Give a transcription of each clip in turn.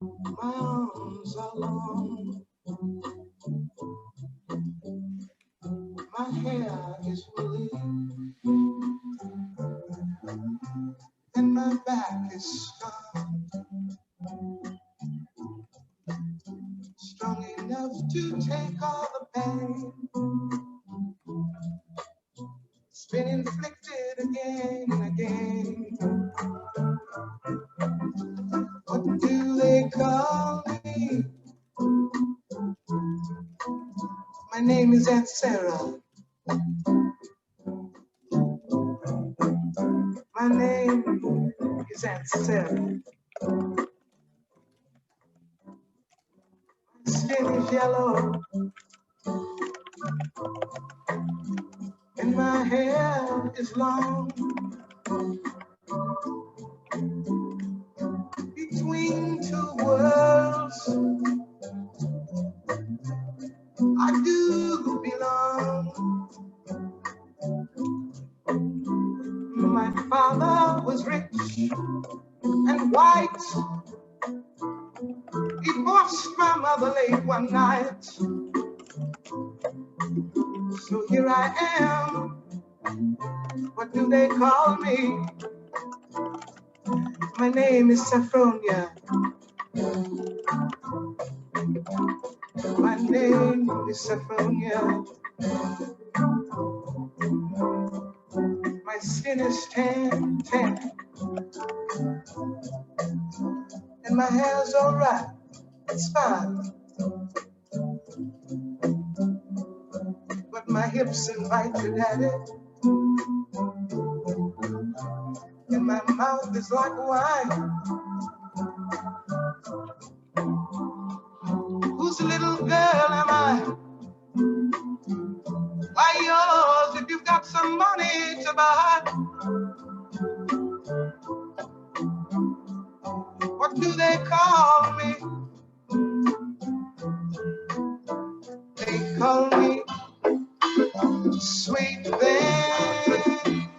My arms are long, my hair is woolly, and my back is strong enough to take all the pain. It's been inflicted again and again. What do they call me? My name is Aunt Sarah. My name is Aunt Sarah. My skin is yellow, and my hair is long. Between two worlds, I do belong. My father was rich and white. He divorced my mother late one night. So here I am. What do they call me? My name is Saffronia. My name is Saffronia. My skin is tan, and my hair's all right. It's fine. But my hips invite you, Daddy. And my mouth is like wine. Whose little girl am I? Why yours if you've got some money to buy? What do they call me? They call me Sweet Thing.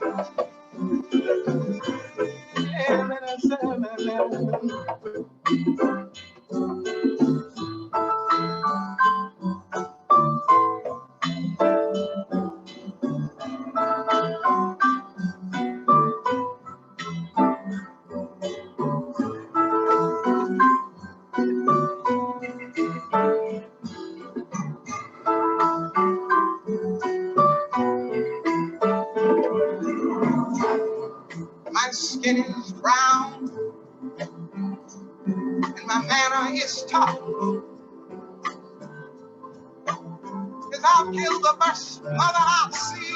My skin is brown and my manner is tough. 'Cause I'll kill the first mother I see.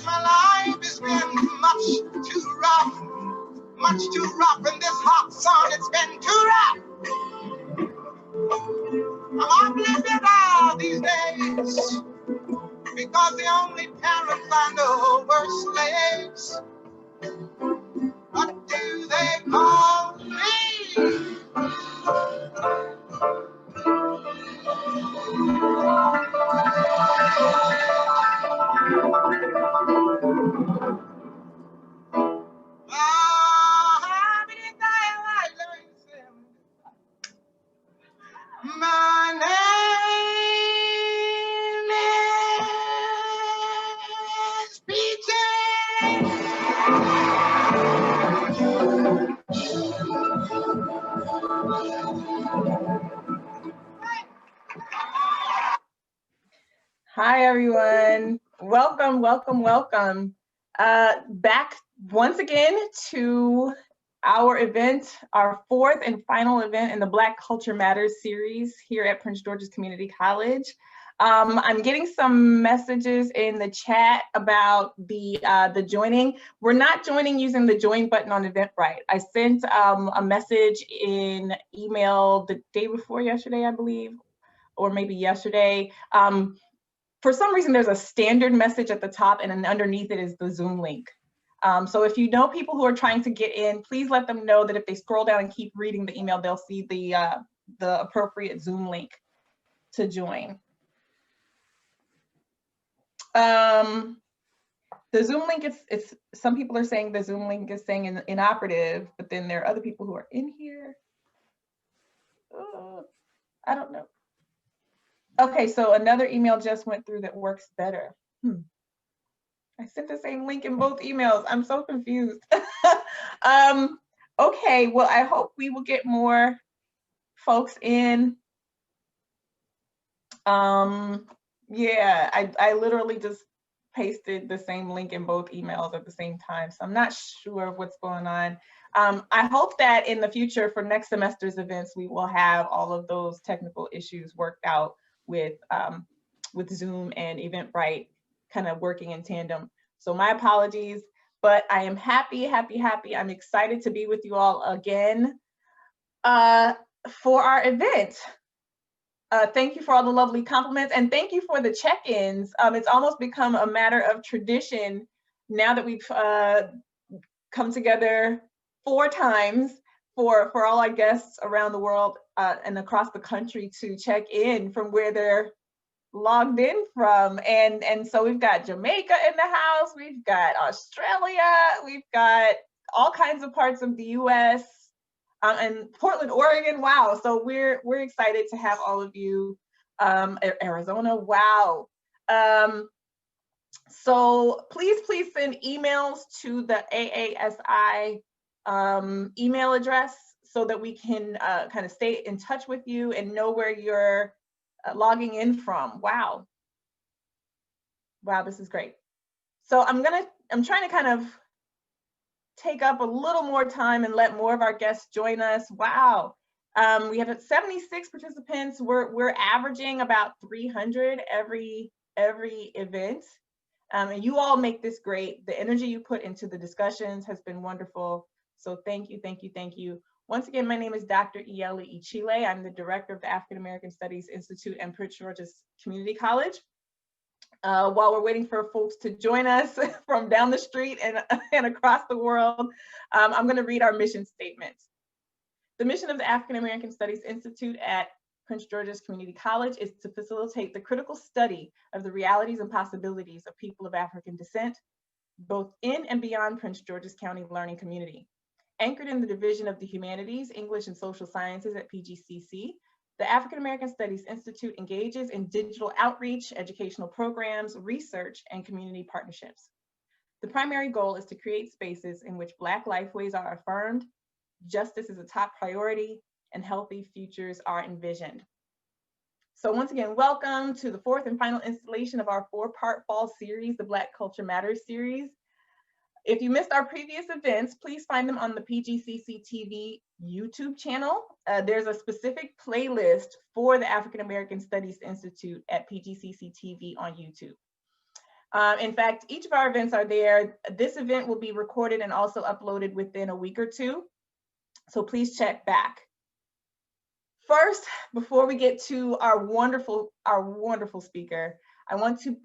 My life has been much too rough in this hot sun. It's been too rough. I'm awfully bitter these days because the only parents I know were slaves. What do they call me? My name is PJ. Hi, everyone. Welcome, welcome, welcome. Back once again to our event, our fourth and final event in the Black Culture Matters series here at Prince George's Community College. I'm getting some messages in the chat about the joining. We're not joining using the join button on Eventbrite. I sent a message in email the day before yesterday, I believe, or maybe yesterday. For some reason, there's a standard message at the top and then underneath it is the Zoom link. So if you know people who are trying to get in, please let them know that if they scroll down and keep reading the email, they'll see the appropriate Zoom link to join. The The Zoom link it's some people are saying the Zoom link is saying inoperative, but then there are other people who are in here. I don't know. Okay, so another email just went through that works better. I sent the same link in both emails. I'm so confused. Okay, well, I hope we will get more folks in. Yeah, I literally just pasted the same link in both emails at the same time, so I'm not sure what's going on. I hope that in the future for next semester's events, we will have all of those technical issues worked out with Zoom and Eventbrite kind of working in tandem. So my apologies, but I am happy. I'm excited to be with you all again for our event. Thank you for all the lovely compliments, and thank you for the check-ins. It's almost become a matter of tradition now that we've come together 4 times for all our guests around the world and across the country to check in from where they're logged in from. And so we've got Jamaica in the house, we've got Australia, we've got all kinds of parts of the US. And Portland, Oregon, wow. So we're excited to have all of you. Arizona, wow. So please send emails to the AASI email address so that we can kind of stay in touch with you and know where you're logging in from. Wow, this is great. So I'm trying to kind of take up a little more time and let more of our guests join us. Wow. We have 76 participants. We're averaging about 300 every event. And you all make this great. The energy you put into the discussions has been wonderful. So thank you. Once again, my name is Dr. Iele Ichile. I'm the director of the African American Studies Institute and Prince George's Community College. While we're waiting for folks to join us from down the street and across the world, I'm going to read our mission statement. The mission of the African American Studies Institute at Prince George's Community College is to facilitate the critical study of the realities and possibilities of people of African descent, both in and beyond Prince George's County learning community. Anchored in the Division of the Humanities, English and Social Sciences at PGCC, the African American Studies Institute engages in digital outreach, educational programs, research, and community partnerships. The primary goal is to create spaces in which Black lifeways are affirmed, justice is a top priority, and healthy futures are envisioned. So once again, welcome to the 4th and final installation of our 4-part fall series, the Black Culture Matters series. If you missed our previous events, please find them on the PGCC TV YouTube channel. There's a specific playlist for the African American Studies Institute at PGCC TV on YouTube. In fact, each of our events are there. This event will be recorded and also uploaded within a week or 2. So please check back. First, before we get to our wonderful speaker, I want to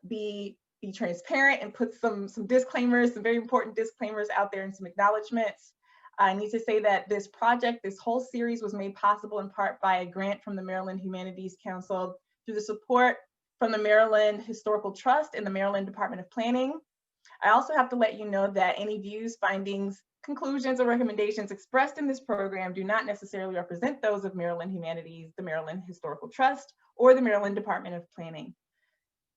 be transparent and put some disclaimers, some very important disclaimers out there and some acknowledgements. I need to say that this project, this whole series was made possible in part by a grant from the Maryland Humanities Council through the support from the Maryland Historical Trust and the Maryland Department of Planning. I also have to let you know that any views, findings, conclusions, or recommendations expressed in this program do not necessarily represent those of Maryland Humanities, the Maryland Historical Trust, or the Maryland Department of Planning.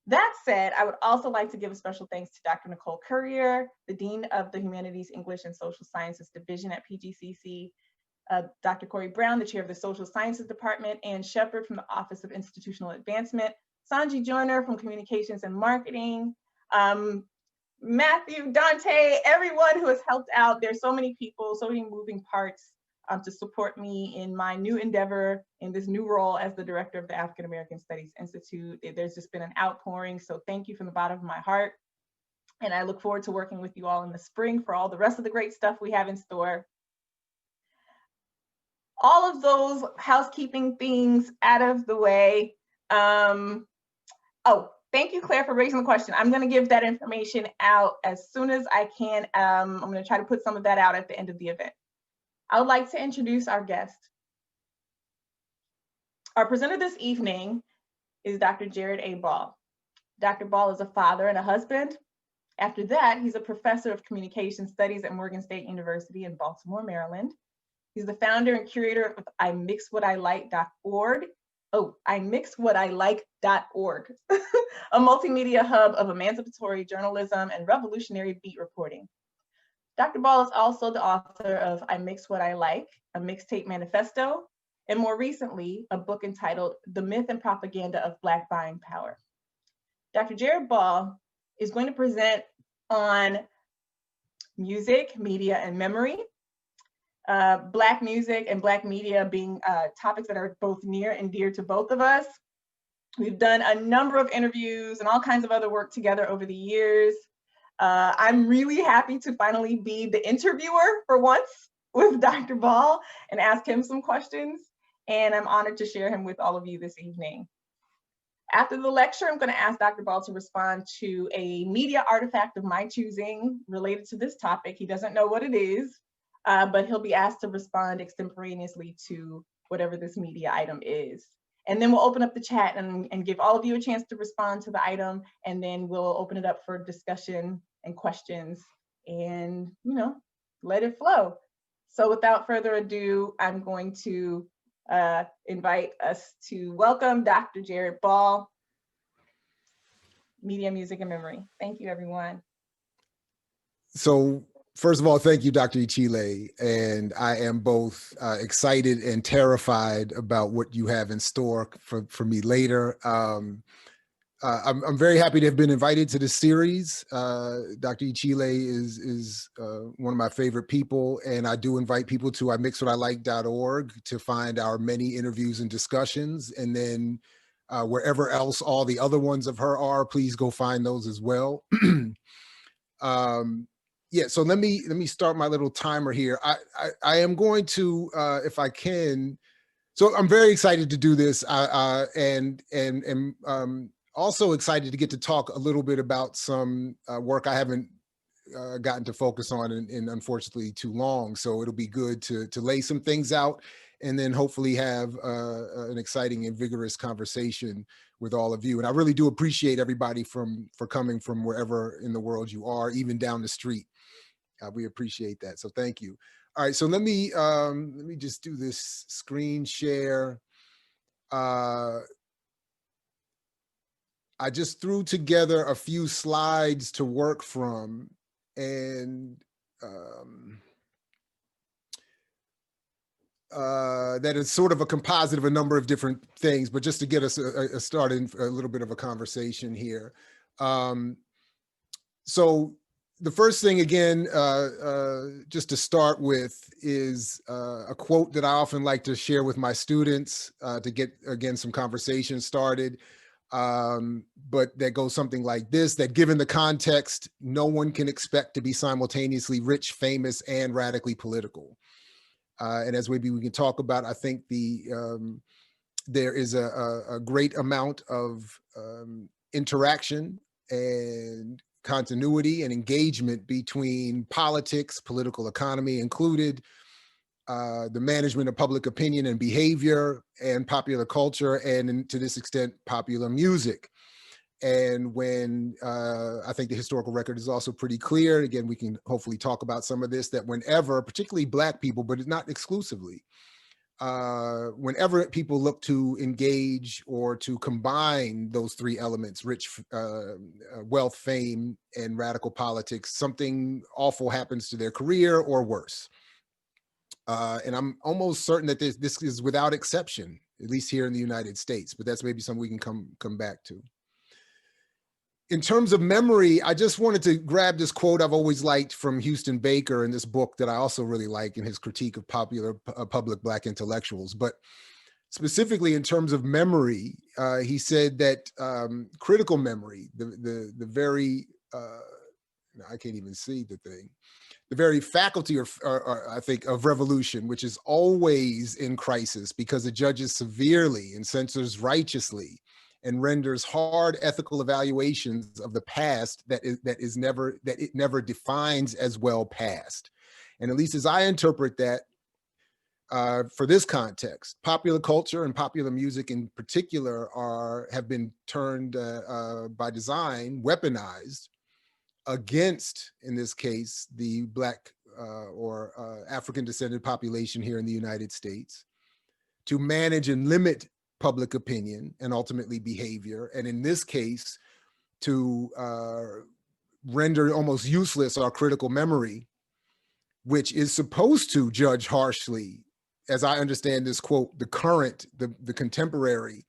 That said, I would also like to give a special thanks to Dr. Nicole Currier, the Dean of the Humanities, English, and Social Sciences Division at PGCC, Dr. Corey Brown, the Chair of the Social Sciences Department, Ann Shepard from the Office of Institutional Advancement, Sanji Joyner from Communications and Marketing, Matthew, Dante, everyone who has helped out. There's so many people, so many moving parts to support me in my new endeavor, in this new role as the director of the African American Studies Institute. There's just been an outpouring, so thank you from the bottom of my heart. And I look forward to working with you all in the spring for all the rest of the great stuff we have in store. All of those housekeeping things out of the way. Oh, thank you, Claire, for raising the question. I'm going to give that information out as soon as I can. I'm going to try to put some of that out at the end of the event. I would like to introduce our guest. Our presenter this evening is Dr. Jared A. Ball. Dr. Ball is a father and a husband, After that, he's a professor of communication studies at Morgan State University in Baltimore, Maryland. He's the founder and curator of imixwhatilike.org. Oh, imixwhatilike.org, a multimedia hub of emancipatory journalism and revolutionary beat reporting. Dr. Ball is also the author of I Mix What I Like, a mixtape manifesto, and more recently, a book entitled The Myth and Propaganda of Black Buying Power. Dr. Jared Ball is going to present on music, media, and memory, Black music and Black media being topics that are both near and dear to both of us. We've done a number of interviews and all kinds of other work together over the years. I'm really happy to finally be the interviewer for once with Dr. Ball and ask him some questions. And I'm honored to share him with all of you this evening. After the lecture, I'm going to ask Dr. Ball to respond to a media artifact of my choosing related to this topic. He doesn't know what it is, but he'll be asked to respond extemporaneously to whatever this media item is. And then we'll open up the chat and give all of you a chance to respond to the item, and then we'll open it up for discussion and questions and, let it flow. So without further ado, I'm going to invite us to welcome Dr. Jared Ball, Media, Music, and Memory. Thank you, everyone. So first of all, thank you, Dr. Ichile. And I am both excited and terrified about what you have in store for me later. I'm very happy to have been invited to this series. Dr. Ichile is one of my favorite people, and I do invite people to imixwhatilike.org to find our many interviews and discussions. And then wherever else all the other ones of her are, please go find those as well. Yeah, so let me start my little timer here. I am going to, if I can, so I'm very excited to do this, and also excited to get to talk a little bit about some work I haven't gotten to focus on in unfortunately too long. So it'll be good to lay some things out and then hopefully have an exciting and vigorous conversation with all of you. And I really do appreciate everybody for coming from wherever in the world you are, even down the street. We appreciate that. So thank you. All right, so let me just do this screen share. I just threw together a few slides to work from, and that is sort of a composite of a number of different things, but just to get us a start in a little bit of a conversation here. So the first thing, again, just to start with, is a quote that I often like to share with my students to get, again, some conversation started. But that goes something like this: that given the context, no one can expect to be simultaneously rich, famous, and radically political. And as maybe we can talk about, I think there is a great amount of interaction and continuity and engagement between politics, political economy included, the management of public opinion and behavior, and popular culture, and to this extent, popular music. And when I think the historical record is also pretty clear, again, we can hopefully talk about some of this, that whenever, particularly Black people, but not exclusively, whenever people look to engage or to combine those three elements, rich wealth, fame, and radical politics, something awful happens to their career or worse. And I'm almost certain that this is without exception, at least here in the United States, but that's maybe something we can come back to. In terms of memory, I just wanted to grab this quote I've always liked from Houston Baker in this book that I also really like in his critique of popular public Black intellectuals. But specifically in terms of memory, he said that critical memory, the very, I can't even see the thing, the very faculty, or I think, of revolution, which is always in crisis because it judges severely and censors righteously and renders hard ethical evaluations of the past that it never defines as well past. And at least as I interpret that, for this context, popular culture and popular music in particular have been turned by design, weaponized, against, in this case, the Black or African descended population here in the United States, to manage and limit public opinion and ultimately behavior. And in this case, to render almost useless our critical memory, which is supposed to judge harshly, as I understand this quote, the current, the contemporary,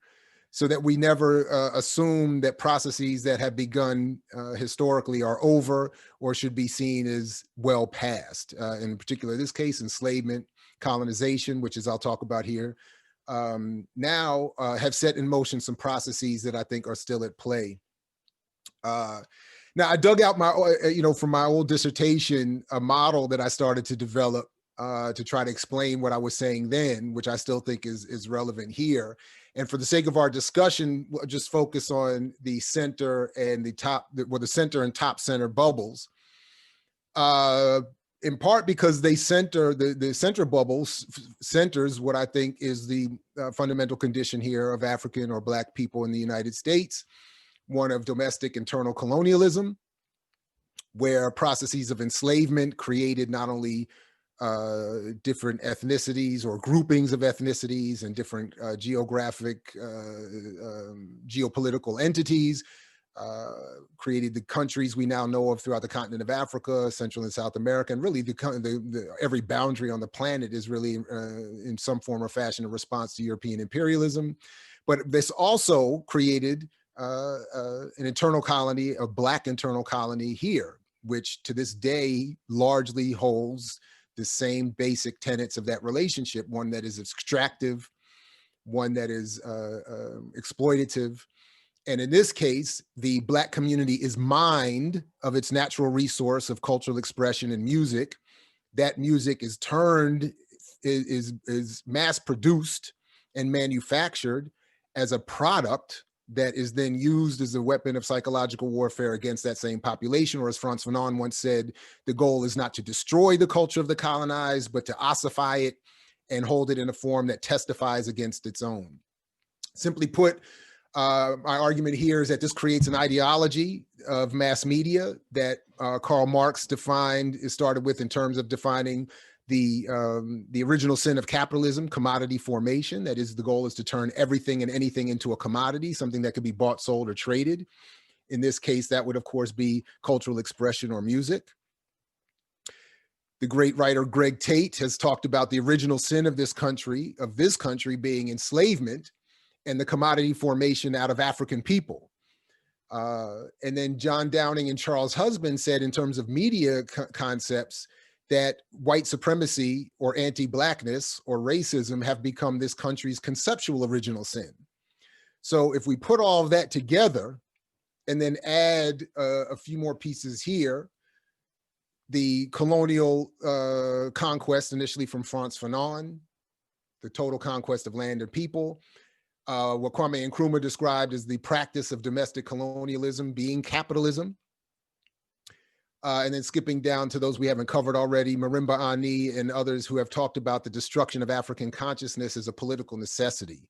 so that we never assume that processes that have begun historically are over or should be seen as well past. In particular, this case, enslavement, colonization, which is I'll talk about here, now have set in motion some processes that I think are still at play. Now, I dug out my, from my old dissertation, a model that I started to develop to try to explain what I was saying then, which I still think is relevant here. And for the sake of our discussion, we'll just focus on the center and the top, the center and top center bubbles. In part because they center, the center bubbles centers what I think is the fundamental condition here of African or Black people in the United States, one of domestic internal colonialism, where processes of enslavement created not only different ethnicities or groupings of ethnicities and different geographic, geopolitical entities, created the countries we now know of throughout the continent of Africa, Central and South America, and really every boundary on the planet is really in some form or fashion a response to European imperialism. But this also created an internal colony, a Black internal colony here, which to this day largely holds the same basic tenets of that relationship, one that is extractive, one that is exploitative. And in this case, the Black community is mined of its natural resource of cultural expression and music. That music is turned, is mass produced and manufactured as a product that is then used as a weapon of psychological warfare against that same population. Or as Frantz Fanon once said, the goal is not to destroy the culture of the colonized, but to ossify it and hold it in a form that testifies against its own. Simply put, my argument here is that this creates an ideology of mass media that Karl Marx started with in terms of defining the original sin of capitalism, commodity formation. That is, the goal is to turn everything and anything into a commodity, something that could be bought, sold, or traded. In this case, that would, of course, be cultural expression or music. The great writer Greg Tate has talked about the original sin of this country being enslavement and the commodity formation out of African people. And then John Downing and Charles Husband said, in terms of media concepts, that white supremacy or anti-Blackness or racism have become this country's conceptual original sin. So if we put all of that together and then add a few more pieces here, the colonial conquest initially from Frantz Fanon, the total conquest of land and people, what Kwame Nkrumah described as the practice of domestic colonialism being capitalism. And then skipping down to those we haven't covered already, Marimba Ani and others who have talked about the destruction of African consciousness as a political necessity.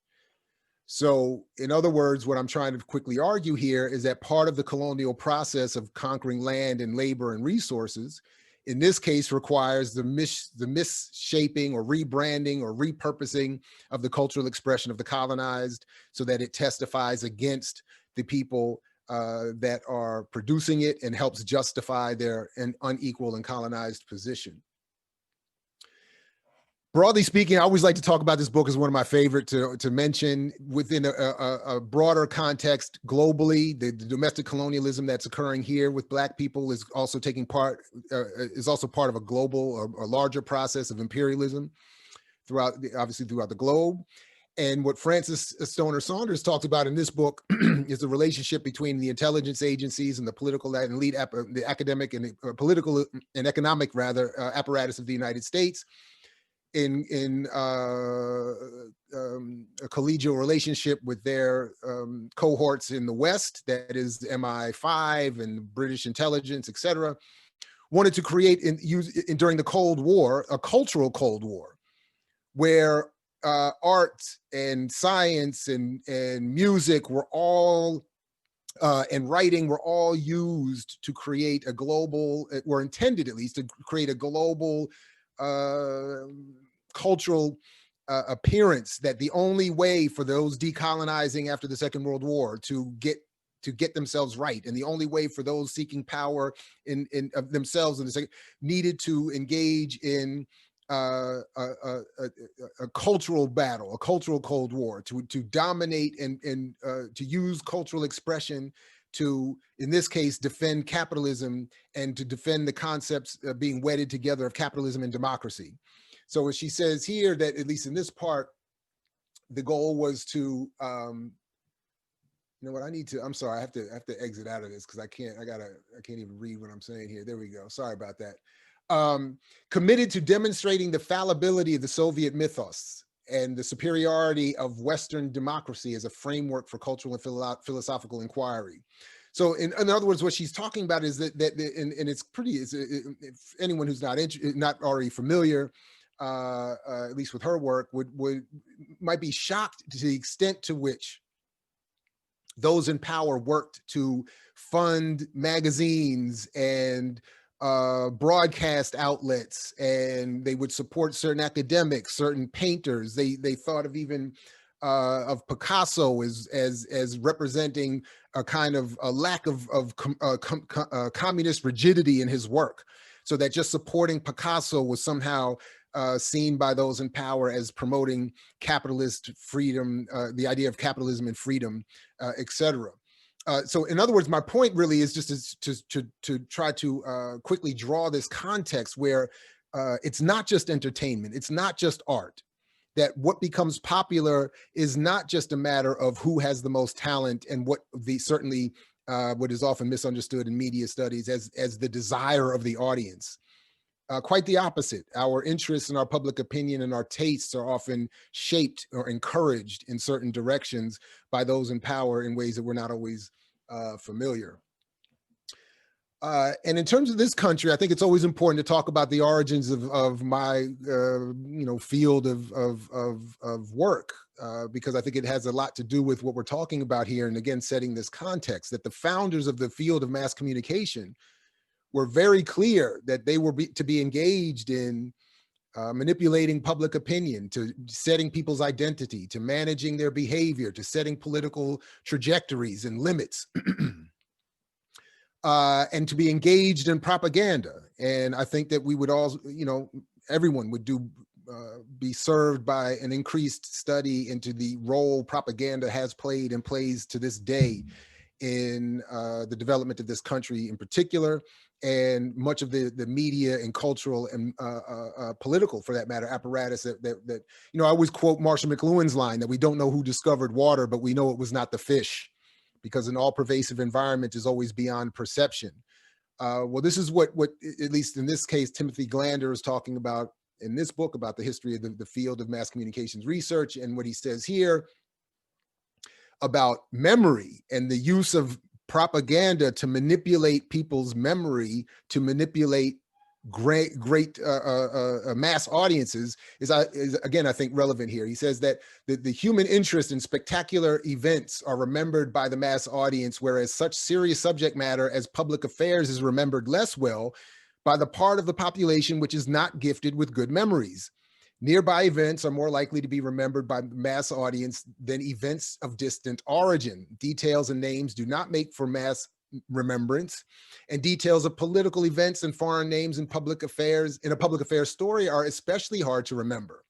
So in other words, what I'm trying to quickly argue here is that part of the colonial process of conquering land and labor and resources, in this case, requires the misshaping or rebranding or repurposing of the cultural expression of the colonized so that it testifies against the people that are producing it and helps justify their unequal and colonized position. Broadly speaking, I always like to talk about this book as one of my favorite to mention within a broader context globally. The domestic colonialism that's occurring here with Black people is also taking part, is also part of a global or larger process of imperialism obviously throughout the globe. And what Francis Stoner Saunders talked about in this book is the relationship between the intelligence agencies and the political and elite, the academic and political and economic apparatus of the United States in a collegial relationship with their cohorts in the West, that is MI5 and British intelligence, et cetera, wanted to create during the Cold War, a cultural Cold War, where art and science and music were all and writing were all used to create a global, were intended at least to create a global cultural appearance, that the only way for those decolonizing after the Second World War to get themselves right, and the only way for those seeking power in of themselves in the second, needed to engage in a cultural battle, a cultural Cold War, to dominate and to use cultural expression to, in this case, defend capitalism and to defend the concepts being wedded together of capitalism and democracy. So as she says here, that at least in this part, the goal was to, you know what, I'm sorry, I have to exit out of this because I can't even read what I'm saying here. There we go. Sorry about that. Committed to demonstrating the fallibility of the Soviet mythos and the superiority of Western democracy as a framework for cultural and philosophical inquiry. So in other words, what she's talking about is that and it's pretty, if anyone who's not already familiar, at least with her work, might be shocked to the extent to which those in power worked to fund magazines and broadcast outlets, and they would support certain academics, certain painters. They thought of even of Picasso as representing a kind of a lack of communist rigidity in his work, so that just supporting Picasso was somehow seen by those in power as promoting capitalist freedom, the idea of capitalism and freedom, etc. So in other words, my point really is just to try to quickly draw this context where it's not just entertainment, it's not just art, that what becomes popular is not just a matter of who has the most talent and what certainly what is often misunderstood in media studies as the desire of the audience. Quite the opposite. Our interests and our public opinion and our tastes are often shaped or encouraged in certain directions by those in power in ways that we're not always familiar. And in terms of this country, I think it's always important to talk about the origins of my field of work, because I think it has a lot to do with what we're talking about here. And again, setting this context, that the founders of the field of mass communication were very clear that they were to be engaged in manipulating public opinion, to setting people's identity, to managing their behavior, to setting political trajectories and limits, and to be engaged in propaganda. And I think that we would all, everyone would be served by an increased study into the role propaganda has played and plays to this day in the development of this country in particular, and much of the media and cultural and political, for that matter, apparatus that I always quote Marshall McLuhan's line that we don't know who discovered water, but we know it was not the fish, because an all-pervasive environment is always beyond perception. Well, this is what, at least in this case, Timothy Glander is talking about in this book about the history of the field of mass communications research, and what he says here about memory and the use of propaganda to manipulate people's memory, to manipulate great mass audiences is again, I think, relevant here. He says that the human interest in spectacular events are remembered by the mass audience, whereas such serious subject matter as public affairs is remembered less well by the part of the population which is not gifted with good memories. Nearby events are more likely to be remembered by the mass audience than events of distant origin. Details and names do not make for mass remembrance, and details of political events and foreign names in public affairs, in a public affairs story, are especially hard to remember.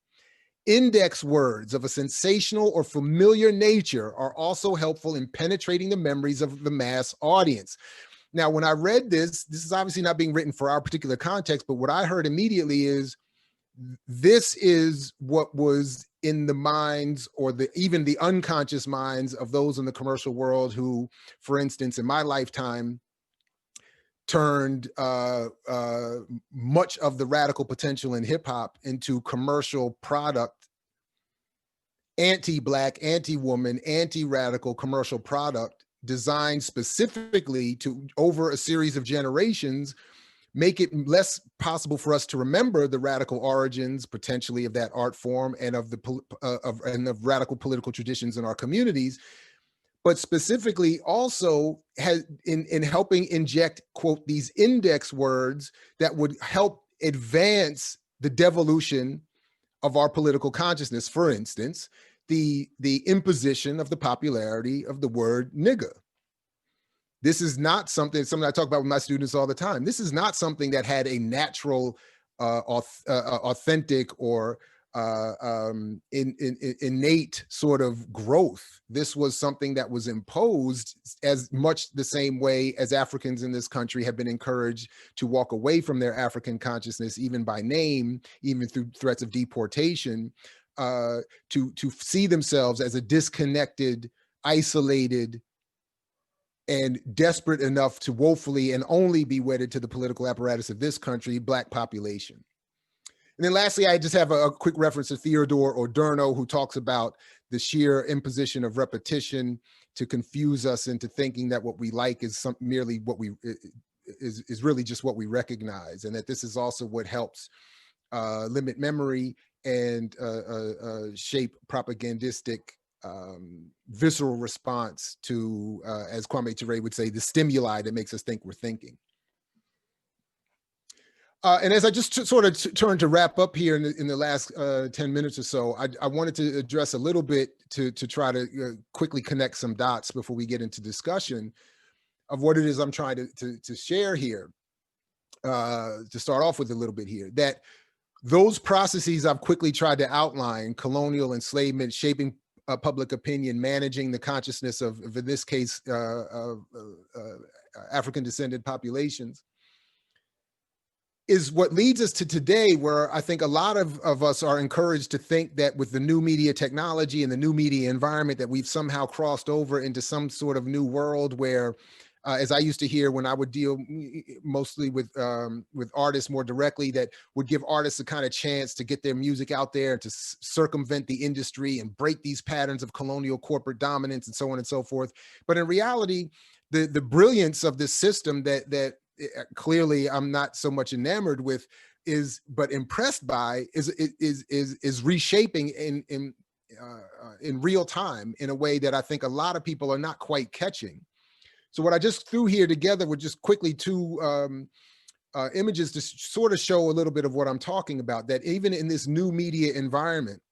Index words of a sensational or familiar nature are also helpful in penetrating the memories of the mass audience. Now, when I read this is obviously not being written for our particular context, but what I heard immediately is, this is what was in the minds, or even the unconscious minds, of those in the commercial world who, for instance, in my lifetime, turned much of the radical potential in hip hop into commercial product, anti-Black, anti-woman, anti-radical commercial product designed specifically to, over a series of generations, make it less possible for us to remember the radical origins potentially of that art form and of the radical political traditions in our communities, but specifically also has in helping inject, quote, these index words that would help advance the devolution of our political consciousness. For instance, the imposition of the popularity of the word nigger. This is not something I talk about with my students all the time. This is not something that had a natural, authentic, or innate sort of growth. This was something that was imposed as much the same way as Africans in this country have been encouraged to walk away from their African consciousness, even by name, even through threats of deportation, to see themselves as a disconnected, isolated, and desperate enough to woefully and only be wedded to the political apparatus of this country, Black population. And then lastly, I just have a quick reference to Theodore Adorno, who talks about the sheer imposition of repetition to confuse us into thinking that what we like is merely what we is really just what we recognize, and that this is also what helps limit memory and shape propagandistic visceral response to, as Kwame Ture would say, the stimuli that makes us think we're thinking. And as I just sort of turn to wrap up here in the last 10 minutes or so, I wanted to address a little bit to try to quickly connect some dots before we get into discussion of what it is I'm trying to share here. To start off with a little bit here, that those processes I've quickly tried to outline, colonial enslavement, shaping public opinion, managing the consciousness of in this case, African descended populations, is what leads us to today, where I think a lot of us are encouraged to think that with the new media technology and the new media environment that we've somehow crossed over into some sort of new world where, as I used to hear when I would deal mostly with artists more directly, that would give artists a kind of chance to get their music out there, to circumvent the industry and break these patterns of colonial corporate dominance and so on and so forth. But in reality, the brilliance of this system that clearly I'm not so much enamored with, but impressed by, is reshaping in real time in a way that I think a lot of people are not quite catching. So what I just threw here together were just quickly two images to sort of show a little bit of what I'm talking about, that even in this new media environment,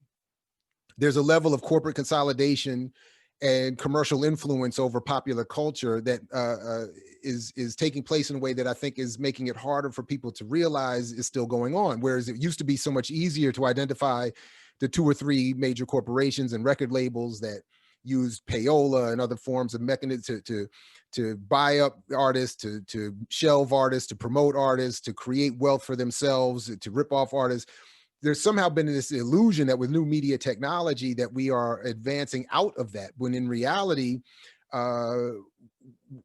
there's a level of corporate consolidation and commercial influence over popular culture that is taking place in a way that I think is making it harder for people to realize is still going on. Whereas it used to be so much easier to identify the 2 or 3 major corporations and record labels that used payola and other forms of mechanisms to buy up artists, to shelve artists, to promote artists, to create wealth for themselves, to rip off artists. There's somehow been this illusion that with new media technology that we are advancing out of that, when in reality,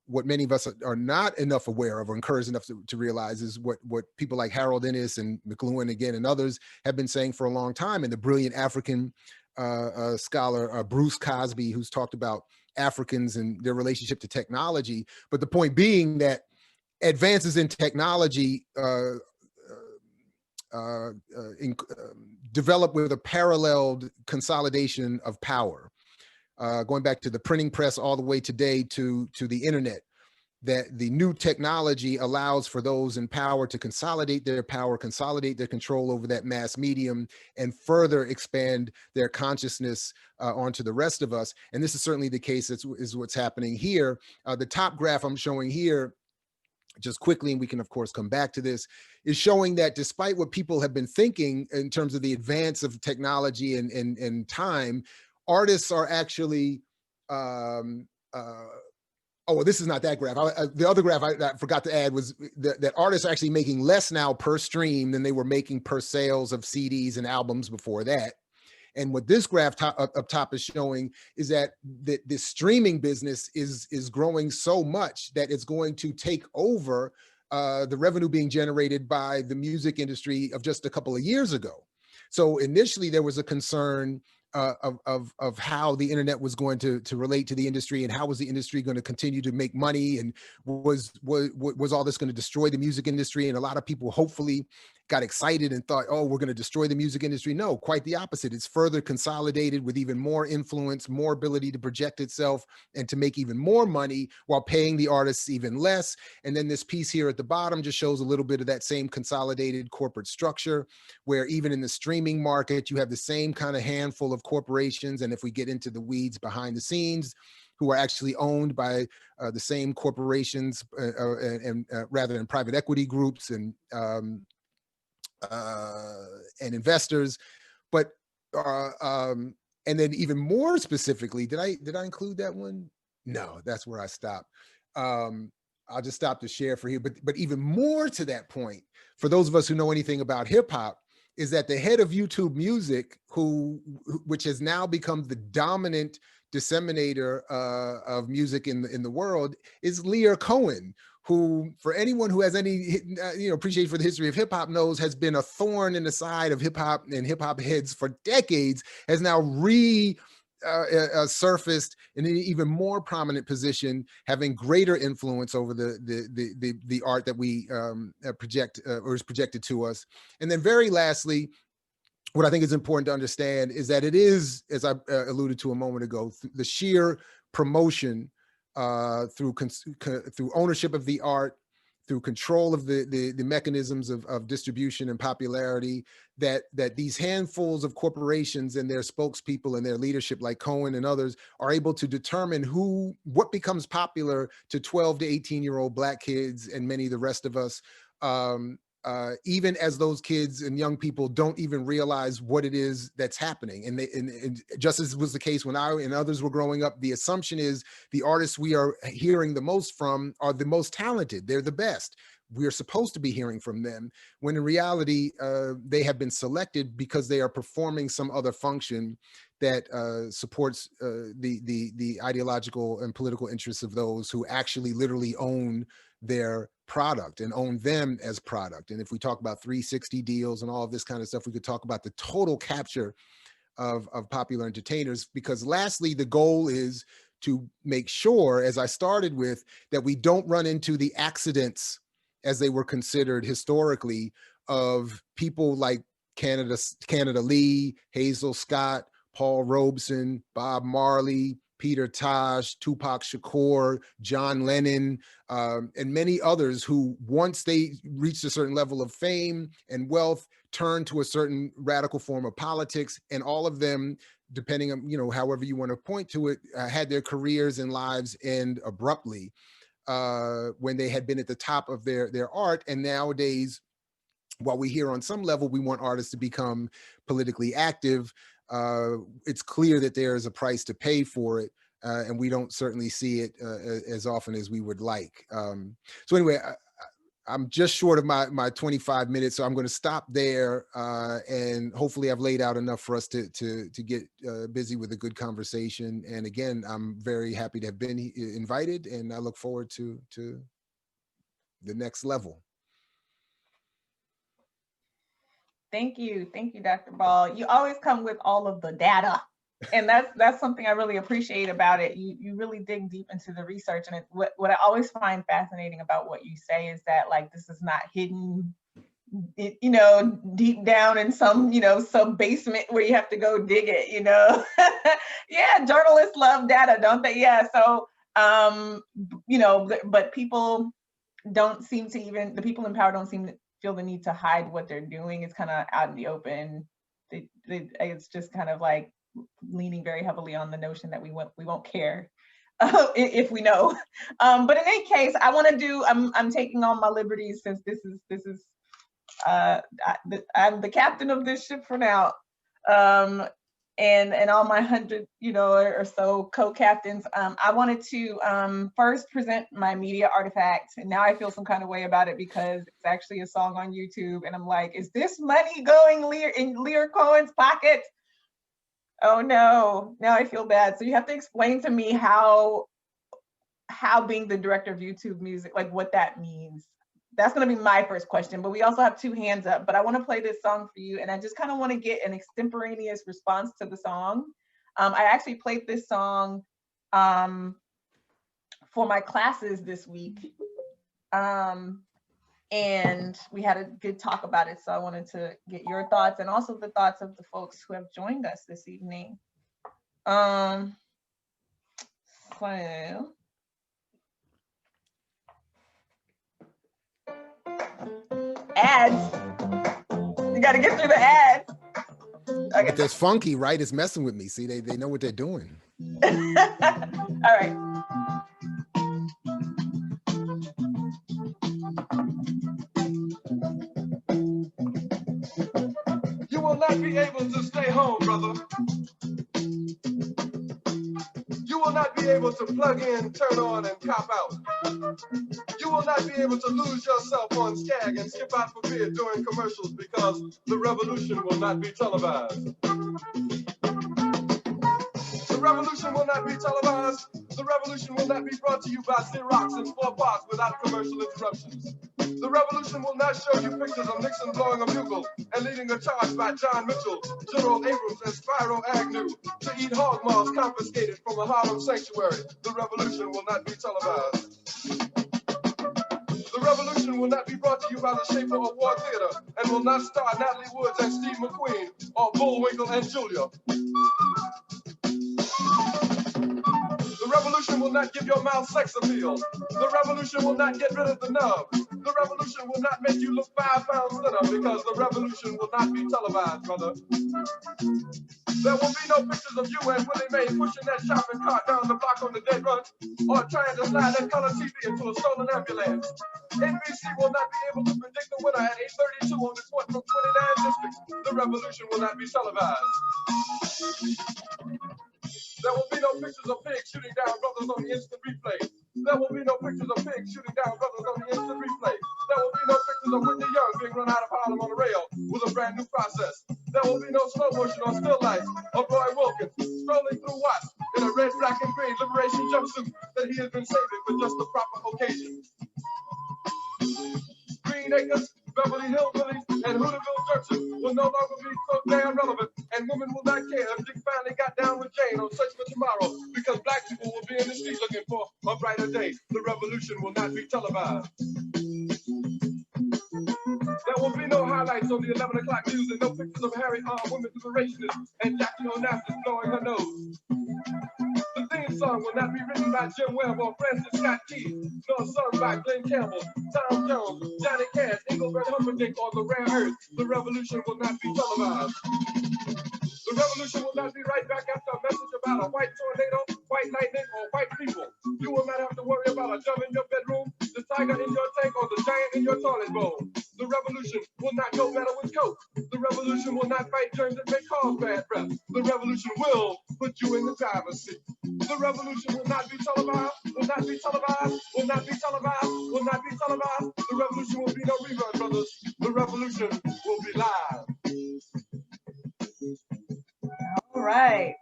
what many of us are not enough aware of or encouraged enough to realize is what people like Harold Innis and McLuhan again and others have been saying for a long time, and the brilliant African scholar Bruce Cosby, who's talked about Africans and their relationship to technology. But the point being that advances in technology develop with a paralleled consolidation of power, going back to the printing press all the way today to the internet, that the new technology allows for those in power to consolidate their power, consolidate their control over that mass medium, and further expand their consciousness onto the rest of us. And this is certainly the case, is what's happening here. The top graph I'm showing here, just quickly, and we can of course come back to this, is showing that despite what people have been thinking in terms of the advance of technology and time, artists are actually, oh, well, this is not that graph. The other graph I forgot to add was that artists are actually making less now per stream than they were making per sales of CDs and albums before that. And what this graph up top is showing is that the streaming business is growing so much that it's going to take over the revenue being generated by the music industry of just a couple of years ago. So initially there was a concern of how the internet was going to relate to the industry, and how was the industry going to continue to make money, and was all this going to destroy the music industry? And a lot of people hopefully got excited and thought, oh, we're going to destroy the music industry. No, quite the opposite. It's further consolidated with even more influence, more ability to project itself and to make even more money while paying the artists even less. And then this piece here at the bottom just shows a little bit of that same consolidated corporate structure, where even in the streaming market, you have the same kind of handful of corporations. And if we get into the weeds behind the scenes, who are actually owned by the same corporations and rather than private equity groups and investors. But and then even more specifically, did I include that one? No, that's where I stopped. I'll just stop to share for here. But even more to that point, for those of us who know anything about hip hop, is that the head of YouTube Music, which has now become the dominant disseminator of music in the world, is Lear Cohen, who, for anyone who has any appreciation for the history of hip hop, knows has been a thorn in the side of hip hop and hip hop heads for decades, has now surfaced in an even more prominent position, having greater influence over the art that we project or is projected to us. And then very lastly, what I think is important to understand is that it is, as I alluded to a moment ago, the sheer promotion through ownership of the art, through control of the mechanisms of distribution and popularity, that these handfuls of corporations and their spokespeople and their leadership, like Cohen and others, are able to determine what becomes popular to 12 to 18-year-old Black kids and many of the rest of us, even as those kids and young people don't even realize what it is that's happening. And just as was the case when I and others were growing up, the assumption is the artists we are hearing the most from are the most talented. They're the best. We are supposed to be hearing from them, when in reality, they have been selected because they are performing some other function that supports the ideological and political interests of those who actually literally own their product and own them as product. And if we talk about 360 deals and all of this kind of stuff, we could talk about the total capture of popular entertainers, because lastly, the goal is to make sure, as I started with, that we don't run into the accidents as they were considered historically of people like Canada Lee, Hazel Scott, Paul Robeson, Bob Marley, Peter Tosh, Tupac Shakur, John Lennon, and many others who, once they reached a certain level of fame and wealth, turned to a certain radical form of politics, and all of them, depending on, however you want to point to it, had their careers and lives end abruptly when they had been at the top of their art. And nowadays, while we hear on some level we want artists to become politically active, it's clear that there is a price to pay for it, and we don't certainly see it as often as we would like. So anyway, I'm just short of my 25 minutes, so I'm going to stop there, and hopefully I've laid out enough for us to get busy with a good conversation. And again, I'm very happy to have been invited, and I look forward to the next level. Thank you, Dr. Ball. You always come with all of the data, and that's something I really appreciate about it. You really dig deep into the research, and what I always find fascinating about what you say is that, like, this is not hidden, deep down in some some basement where you have to go dig it. Yeah, journalists love data, don't they? Yeah. So but people don't seem to, even the people in power don't seem to feel the need to hide what they're doing. It's kind of out in the open. It's just kind of like leaning very heavily on the notion that we won't care if we know. But in any case, I want to do. I'm taking all my liberties, since this is I'm the captain of this ship for now. And all my 100, or so co-captains, I wanted to first present my media artifact. And now I feel some kind of way about it, because it's actually a song on YouTube. And I'm like, is this money going in Lear Cohen's pocket? Oh no, now I feel bad. So you have to explain to me how being the director of YouTube Music, like what that means. That's going to be my first question, but we also have 2 hands up. But I want to play this song for you, and I just kind of want to get an extemporaneous response to the song. I actually played this song for my classes this week, and and we had a good talk about it. So I wanted to get your thoughts and also the thoughts of the folks who have joined us this evening. So ads. You got to get through the ads. Okay. But that's funky, right? It's messing with me. See, they know what they're doing. All right. You will not be able to stay home, brother. You will not be able to plug in, turn on, and cop out. You will not be able to lose yourself on Skag and skip out for beer during commercials because the revolution will not be televised. The revolution will not be televised. The revolution will not be brought to you by Xerox in 4 parts without commercial interruptions. The revolution will not show you pictures of Nixon blowing a bugle and leading a charge by John Mitchell, General Abrams, and Spyro Agnew to eat hog maws confiscated from a Harlem sanctuary. The revolution will not be televised. The revolution will not be brought to you by the Schaefer Award Theater and will not star Natalie Woods and Steve McQueen or Bullwinkle and Julia. The revolution will not give your mouth sex appeal. The revolution will not get rid of the nub. The revolution will not make you look 5 pounds thinner because the revolution will not be televised, brother. There will be no pictures of you and Willie Mae pushing that shopping cart down the block on the dead run or trying to slide that color TV into a stolen ambulance. NBC will not be able to predict the winner at 8:32 on the court from 29 districts. The revolution will not be televised. There will be no pictures of pigs shooting down brothers on the instant replay. There will be no pictures of pigs shooting down brothers on the instant replay. There will be no pictures of Whitney Young being run out of Harlem on a rail with a brand new process. There will be no slow motion or still life of Roy Wilkins strolling through Watts in a red, black, and green liberation jumpsuit that he has been saving for just the proper occasion. Green Acres, Beverly Hillbillies, and Hooterville churches will no longer be so damn relevant, and women will not care if Dick finally got down with Jane on Search for Tomorrow, because black people will be in the streets looking for a brighter day. The revolution will not be televised. There will be no highlights on the 11 o'clock news and no pictures of Harry armed women liberationists and Jackie Onassis blowing her nose. The theme song will not be written by Jim Webb or Francis Scott Key, nor sung by Glenn Campbell, Tom Jones, Johnny Cash, Engelbert Humperdinck, or the Rare Earth. The revolution will not be televised. The revolution will not be right back after a message about a white tornado, white lightning, or white people. You will not have to worry about a dove in your bedroom, the tiger in your tank, or the giant in your toilet bowl. The revolution will not go better with coke. The revolution will not fight germs that may cause bad breath. The revolution will put you in the driver's seat. The revolution will not be televised, will not be televised, will not be televised, will not be televised. The revolution will be no rerun, brothers. The revolution will be live. All right.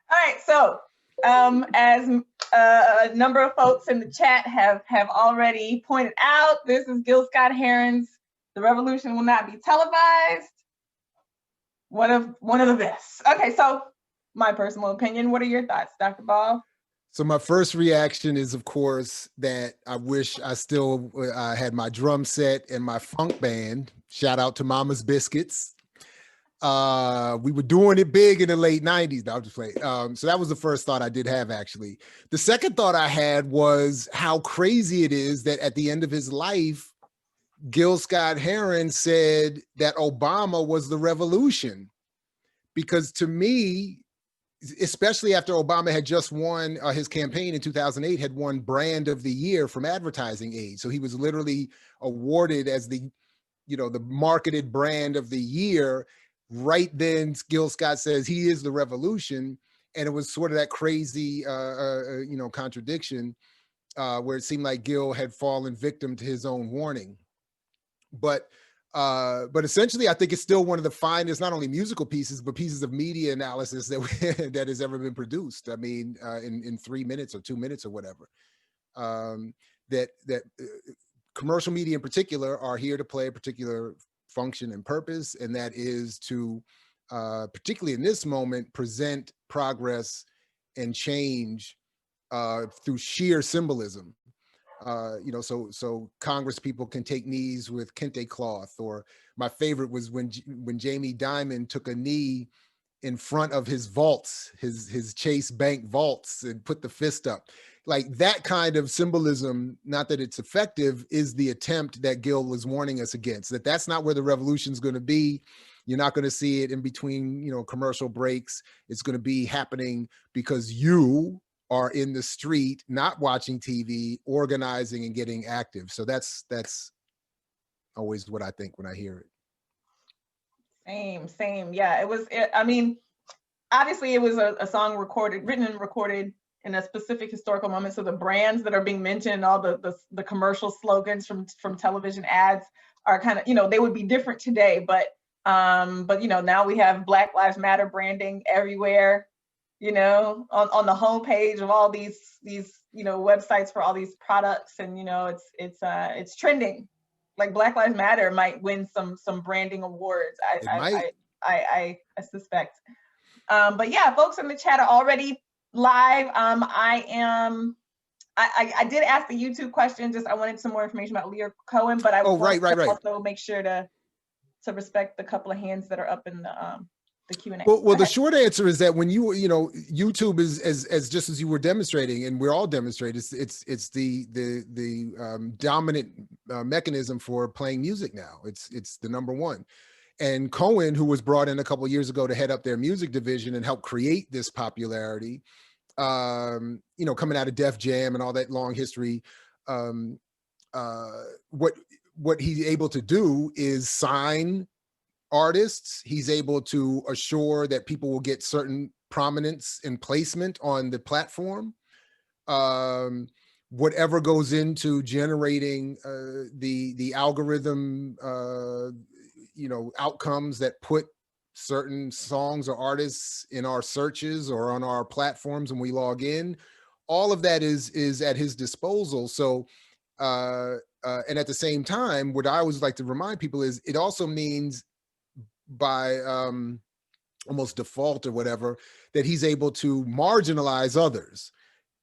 All right, so as a number of folks in the chat have already pointed out, this is Gil Scott-Heron's "The Revolution Will Not Be Televised." One of the best. Okay, so my personal opinion, what are your thoughts, Dr. Ball? So my first reaction is, of course, that I wish I still had my drum set and my funk band. Shout out to Mama's Biscuits. We were doing it big in the late 90s. No, I'll just play. So that was the first thought I did have, actually. The second thought I had was how crazy it is that at the end of his life, Gil Scott-Heron said that Obama was the revolution. Because to me, especially after Obama had just won his campaign in 2008, had won Brand of the Year from Advertising Aid. So he was literally awarded as the marketed brand of the year. Right then, Gil Scott says he is the revolution. And it was sort of that crazy, contradiction where it seemed like Gil had fallen victim to his own warning. But essentially, I think it's still one of the finest, not only musical pieces, but pieces of media analysis that has ever been produced. I mean, in 3 minutes or 2 minutes or whatever. That commercial media in particular are here to play a particular function and purpose, and that is to, particularly in this moment, present progress and change through sheer symbolism. You know, so Congress people can take knees with kente cloth. Or my favorite was when Jamie Dimon took a knee in front of his vaults, his Chase Bank vaults, and put the fist up. Like that kind of symbolism, not that it's effective, is the attempt that Gil was warning us against, that's not where the revolution's going to be. You're not going to see it in between, you know, commercial breaks. It's going to be happening because you are in the street, not watching TV, organizing and getting active. So that's always what I think when I hear it. Same. Yeah, I mean, obviously it was a song written and recorded in a specific historical moment. So the brands that are being mentioned, all the commercial slogans from television ads are kind of, you know, they would be different today, but you know, now we have Black Lives Matter branding everywhere, you know, on the homepage of all these, you know, websites for all these products. And, you know, it's trending. Like Black Lives Matter might win some branding awards. I suspect. But yeah, folks in the chat are already live. I did ask the YouTube question. I wanted some more information about Leah Cohen, but I right. also make sure to respect the couple of hands that are up in the Q&A. Well, the short answer is that when you know, YouTube is as just as you were demonstrating, and we're all demonstrating, it's the dominant mechanism for playing music now. It's the number one. And Cohen, who was brought in a couple of years ago to head up their music division and help create this popularity, you know, coming out of Def Jam and all that long history, what he's able to do is sign artists. He's able to assure that people will get certain prominence and placement on the platform. Whatever goes into generating the algorithm, you know, outcomes that put certain songs or artists in our searches or on our platforms when we log in, all of that is at his disposal. So, and at the same time, what I always like to remind people is it also means by almost default or whatever, that he's able to marginalize others,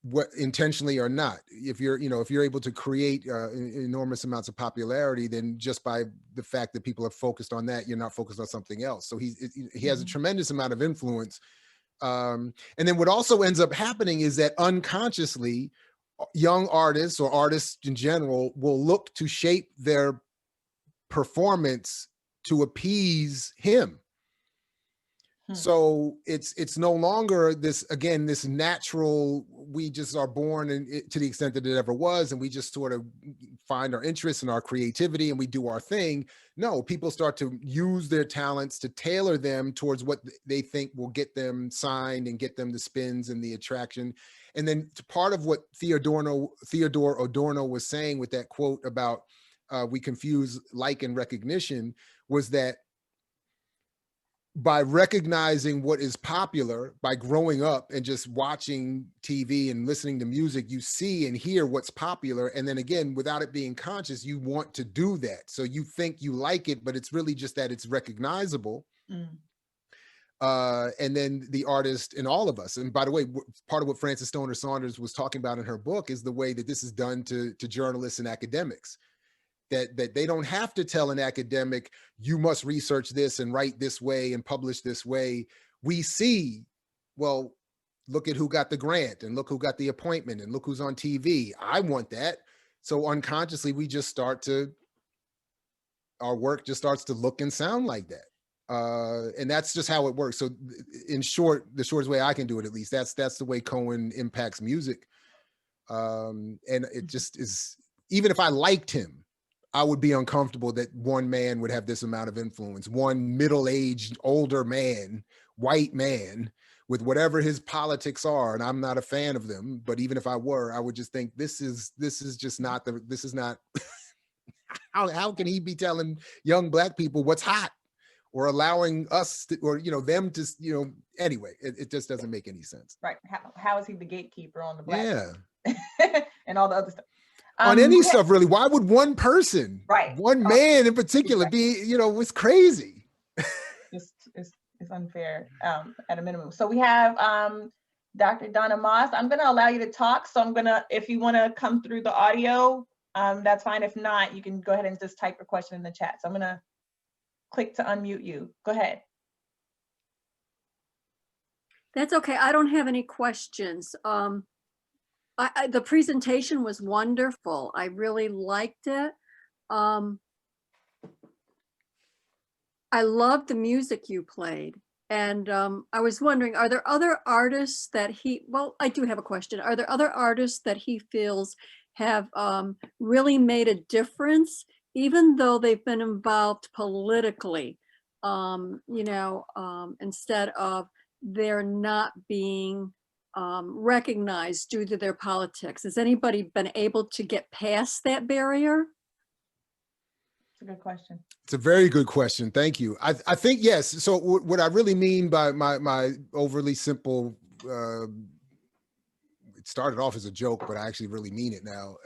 what intentionally or not. If you're able to create enormous amounts of popularity, then just by the fact that people are focused on that, you're not focused on something else. So he has a tremendous amount of influence. And then what also ends up happening is that unconsciously, young artists or artists in general will look to shape their performance to appease him. So it's no longer this natural, we just are born and to the extent that it ever was, and we just sort of find our interests and our creativity and we do our thing. No, people start to use their talents to tailor them towards what they think will get them signed and get them the spins and the attraction. And then part of what Theodore Adorno was saying with that quote about we confuse like and recognition was that by recognizing what is popular, by growing up and just watching TV and listening to music, you see and hear what's popular. And then again, without it being conscious, you want to do that. So you think you like it, but it's really just that it's recognizable. And then the artist and all of us. And by the way, part of what Frances Stoner Saunders was talking about in her book is the way that this is done to journalists and academics. That they don't have to tell an academic, you must research this and write this way and publish this way. We see, well, look at who got the grant and look who got the appointment and look who's on TV. I want that. So unconsciously, our work just starts to look and sound like that. And that's just how it works. So in short, the shortest way I can do it, at least, that's the way Cohen impacts music. And it just is, even if I liked him, I would be uncomfortable that one man would have this amount of influence, one middle-aged, older man, white man, with whatever his politics are. And I'm not a fan of them, but even if I were, I would just think this is not, how can he be telling young Black people what's hot or allowing us to, or, them to, anyway, it just doesn't make any sense. Right. How is he the gatekeeper on the Black? Yeah. And all the other stuff. On any stuff, really. Why would one person, one man in particular, be, it's crazy. It's unfair at a minimum. So we have Dr. Donna Moss. I'm going to allow you to talk. So I'm going to, if you want to come through the audio, that's fine. If not, you can go ahead and just type your question in the chat. So I'm going to click to unmute you. Go ahead. That's okay. I don't have any questions. The presentation was wonderful. I really liked it. I loved the music you played. And I was wondering, are there other artists that well, I do have a question. Are there other artists that he feels have really made a difference, even though they've been involved politically, instead of they're not being recognized due to their politics? Has anybody been able to get past that barrier? It's a good question. It's a very good question. Thank you. I think, yes. So what I really mean by my overly simple, it started off as a joke, but I actually really mean it now,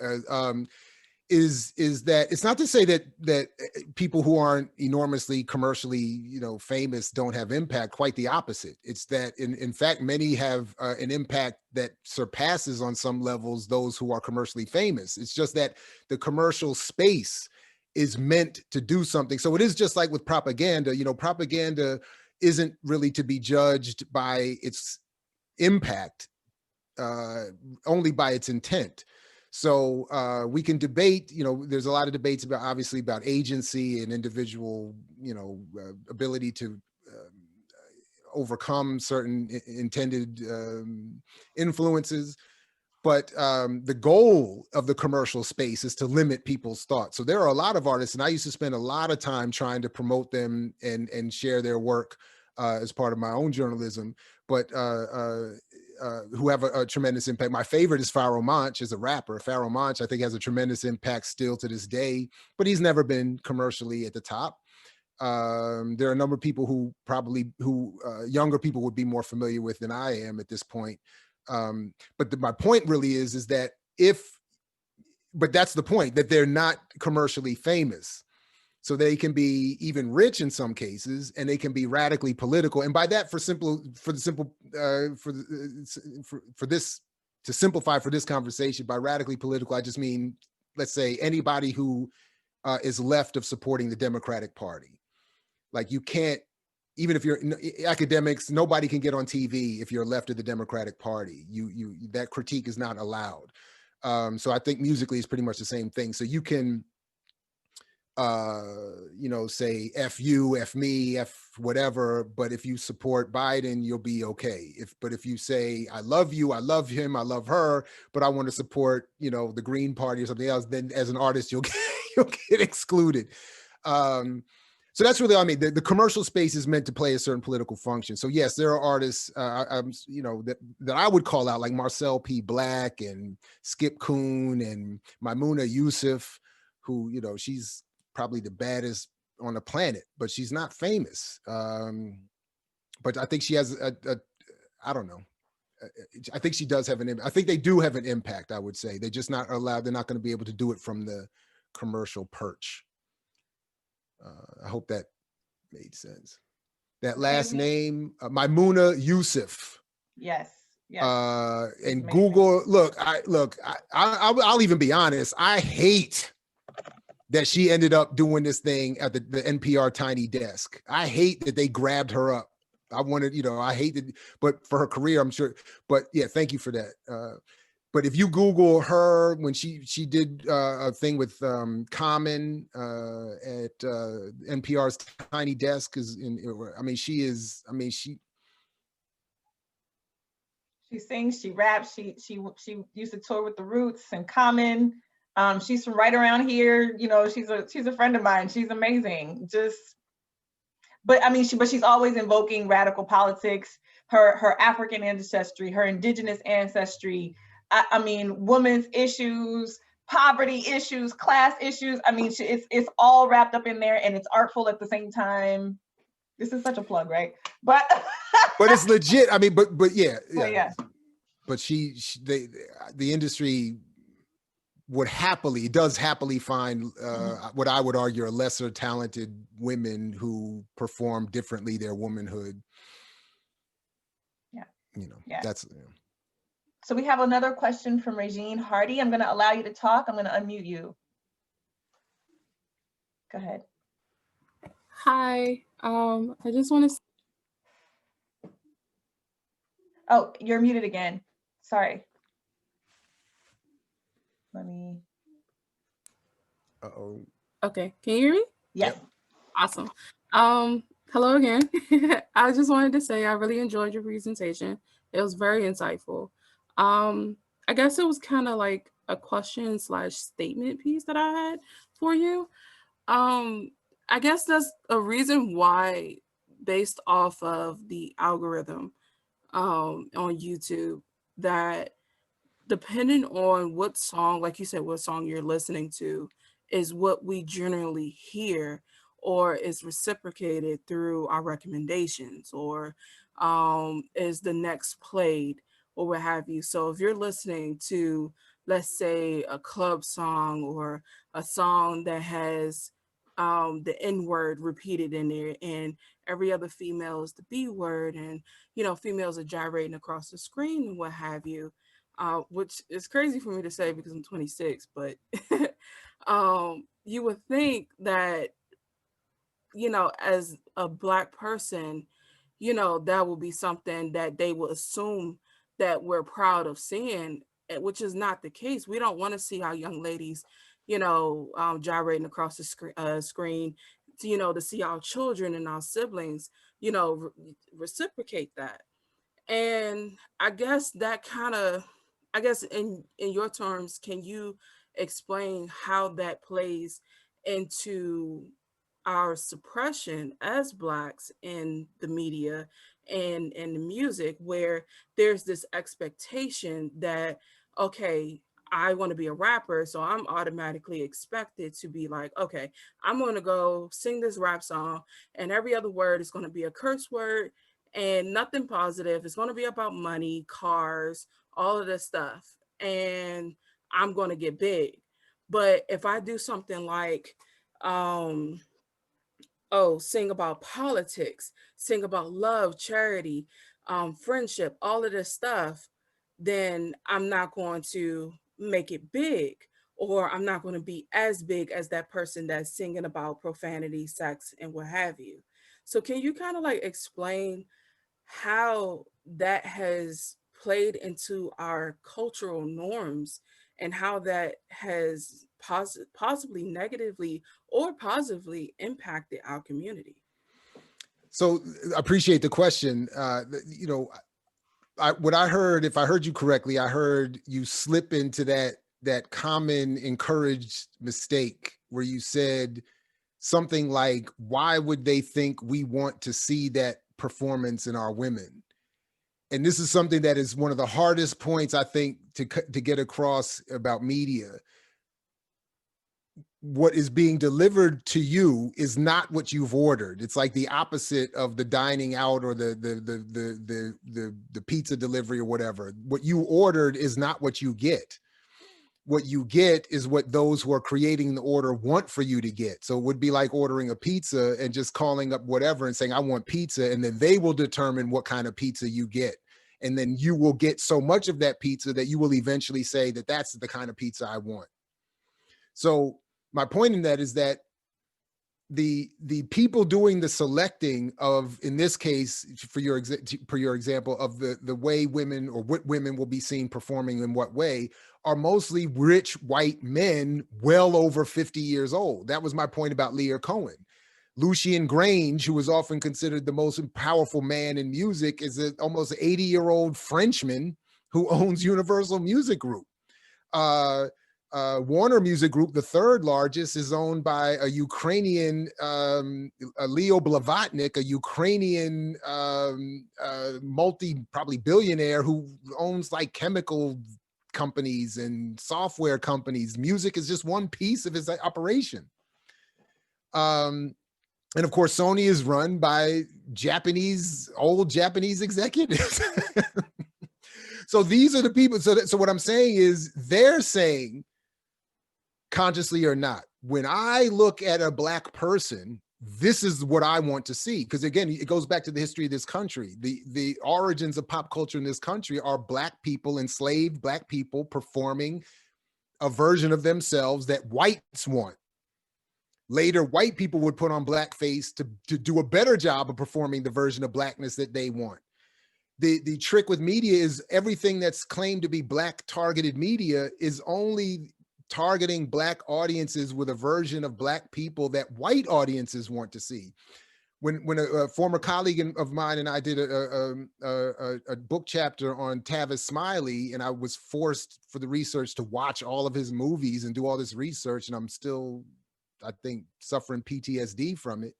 is that it's not to say that people who aren't enormously commercially, famous don't have impact. Quite the opposite. It's that in fact, many have an impact that surpasses on some levels those who are commercially famous. It's just that the commercial space is meant to do something. So it is just like with propaganda, propaganda isn't really to be judged by its impact, only by its intent. So we can debate, there's a lot of debates obviously about agency and individual, ability to overcome certain intended influences. But the goal of the commercial space is to limit people's thoughts. So there are a lot of artists, and I used to spend a lot of time trying to promote them and share their work as part of my own journalism, but who have a tremendous impact. My favorite is Pharoah Monch as a rapper. Pharoah Monch, I think, has a tremendous impact still to this day, but he's never been commercially at the top. There are a number of people who younger people would be more familiar with than I am at this point. But my point really is that but that's the point, that they're not commercially famous. So they can be even rich in some cases, and they can be radically political. And by that, to simplify for this conversation, by radically political, I just mean, let's say anybody who is left of supporting the Democratic Party. Like, you can't, even if you're academics, nobody can get on TV if you're left of the Democratic Party. That critique is not allowed. So I think musically is pretty much the same thing. So you can, say F you, F me, F whatever, but if you support Biden, you'll be okay. But if you say, I love you, I love him, I love her, but I want to support, the Green Party or something else, then as an artist, you'll get excluded. So that's really, the commercial space is meant to play a certain political function. So yes, there are artists, that I would call out, like Marcel P. Black and Skip Kuhn and Maimouna Yusuf, who, she's probably the baddest on the planet, but she's not famous. But I think she has I don't know. I think she does have I think they do have an impact, I would say. They're just not allowed, they're not going to be able to do it from the commercial perch. I hope that made sense. That last name, Maimouna Yusuf. Yes. And Google, I'll even be honest. I hate that she ended up doing this thing at the NPR Tiny Desk. I hate that they grabbed her up. I wanted, I hated, but for her career, I'm sure. But yeah, thank you for that. But if you Google her, when she did a thing with Common at NPR's Tiny Desk, she sings, she raps, she used to tour with the Roots and Common. She's from right around here. She's a friend of mine. She's amazing. But she's always invoking radical politics, her African ancestry, her indigenous ancestry. Women's issues, poverty issues, class issues. It's all wrapped up in there, and it's artful at the same time. This is such a plug, right? But it's legit. But yeah. But the industry does happily find what I would argue are lesser talented women who perform differently their womanhood. Yeah. that's. So we have another question from Regine Hardy. I'm going to allow you to talk. I'm going to unmute you. Go ahead. Hi. I just want to. Oh, you're muted again. Sorry. Let me. Uh-oh. Okay. Can you hear me? Yes. Yep. Awesome. Hello again. I just wanted to say I really enjoyed your presentation. It was very insightful. I guess it was kind of like a question / statement piece that I had for you. I guess that's a reason why, based off of the algorithm on YouTube, that depending on what song, like you said, what song you're listening to, is what we generally hear or is reciprocated through our recommendations or is the next played or what have you. So if you're listening to, let's say, a club song or a song that has the N word repeated in there and every other female is the B word and, females are gyrating across the screen and what have you, which is crazy for me to say because I'm 26, but you would think that, as a Black person, that will be something that they will assume that we're proud of seeing, which is not the case. We don't want to see our young ladies, gyrating across the screen, to see our children and our siblings, reciprocate that. And I guess in your terms, can you explain how that plays into our suppression as Blacks in the media and in the music, where there's this expectation that, okay, I want to be a rapper, so I'm automatically expected to be like, okay, I'm going to go sing this rap song and every other word is going to be a curse word and nothing positive. It's going to be about money, cars, all of this stuff. And I'm going to get big. But if I do something like, sing about politics, sing about love, charity, friendship, all of this stuff, then I'm not going to make it big, or I'm not going to be as big as that person that's singing about profanity, sex, and what have you. So can you kind of like explain how that has played into our cultural norms and how that has possibly negatively or positively impacted our community? So I appreciate the question. What I heard, if I heard you correctly, I heard you slip into that common encouraged mistake where you said something like, why would they think we want to see that performance in our women? And this is something that is one of the hardest points, I think, to get across about media. What is being delivered to you is not what you've ordered. It's like the opposite of the dining out or the pizza delivery or whatever. What you ordered is not what you get. What you get is what those who are creating the order want for you to get. So it would be like ordering a pizza and just calling up whatever and saying, I want pizza. And then they will determine what kind of pizza you get. And then you will get so much of that pizza that you will eventually say that that's the kind of pizza I want. So my point in that is that the people doing the selecting of, in this case, for your example of the way women or what women will be seen performing in what way, are mostly rich white men well over 50 years old. That was my point about Lear Cohen. Lucian Grange, who is often considered the most powerful man in music, is an almost 80-year-old Frenchman who owns Universal Music Group. Warner Music Group, the third largest, is owned by a Ukrainian, Leo Blavatnik, a Ukrainian probably billionaire who owns like chemical companies and software companies. Music is just one piece of his operation. And of course, Sony is run by old Japanese executives. So these are the people. So what I'm saying is they're saying, consciously or not, when I look at a Black person this is what I want to see. Because again, it goes back to the history of this country. The origins of pop culture in this country are Black people, enslaved Black people, performing a version of themselves that whites want. Later, white people would put on blackface to do a better job of performing the version of Blackness that they want. The trick with media is everything that's claimed to be Black targeted media is only targeting Black audiences with a version of Black people that white audiences want to see. When a former colleague of mine and I did a book chapter on Tavis Smiley, and I was forced for the research to watch all of his movies and do all this research, and I'm still, I think, suffering PTSD from it.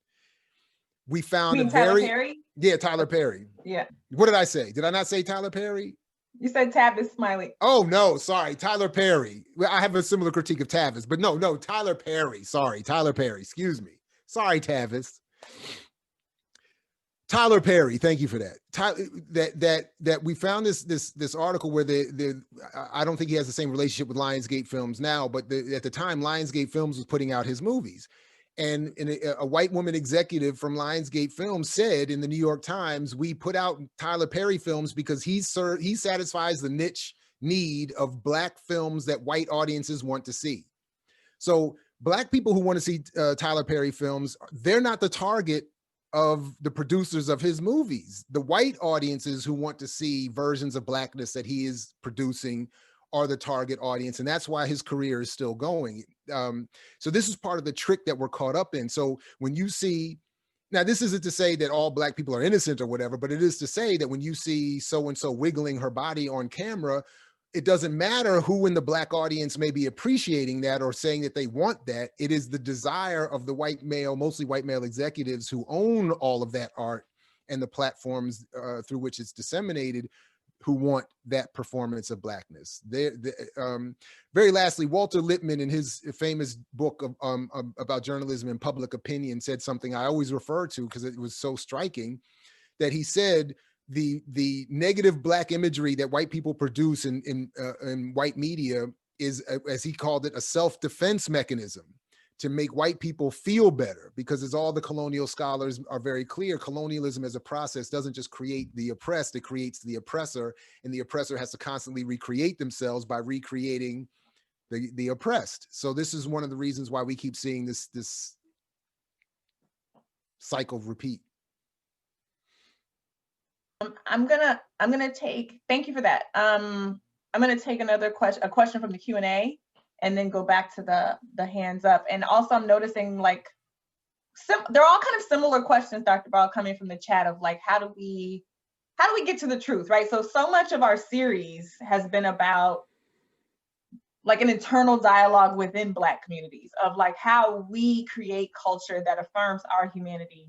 We found a Tyler very, Perry? Yeah, Tyler Perry. Yeah. What did I say? Did I not say Tyler Perry? You said Tavis Smiley. Oh, no, sorry, Tyler Perry. Well, I have a similar critique of Tavis, but no, Tyler Perry. Sorry, Tyler Perry, excuse me. Sorry, Tavis. Tyler Perry, thank you for that. That we found this article where I don't think he has the same relationship with Lionsgate Films now, but at the time, Lionsgate Films was putting out his movies. And a white woman executive from Lionsgate Films said in the New York Times, we put out Tyler Perry films because he satisfies the niche need of Black films that white audiences want to see. So Black people who want to see Tyler Perry films, they're not the target of the producers of his movies. The white audiences who want to see versions of Blackness that he is producing are the target audience. And that's why his career is still going. So this is part of the trick that we're caught up in. So when you see, now this isn't to say that all Black people are innocent or whatever, but it is to say that when you see so-and-so wiggling her body on camera, it doesn't matter who in the Black audience may be appreciating that or saying that they want that. It is the desire of the white male, mostly white male executives who own all of that art and the platforms through which it's disseminated, who want that performance of Blackness. Very lastly, Walter Lippmann, in his famous book about journalism and public opinion, said something I always refer to because it was so striking, that he said the negative Black imagery that white people produce in white media is, as he called it, a self-defense mechanism to make white people feel better, because as all the colonial scholars are very clear, colonialism as a process doesn't just create the oppressed, it creates the oppressor, and the oppressor has to constantly recreate themselves by recreating the oppressed. So this is one of the reasons why we keep seeing this cycle repeat. I'm gonna take, thank you for that. I'm gonna take another question, a question from the Q&A, and then go back to the hands up. And also I'm noticing like, they're all kind of similar questions, Dr. Ball, coming from the chat of like, how do we get to the truth, right? So much of our series has been about like an internal dialogue within Black communities of like how we create culture that affirms our humanity,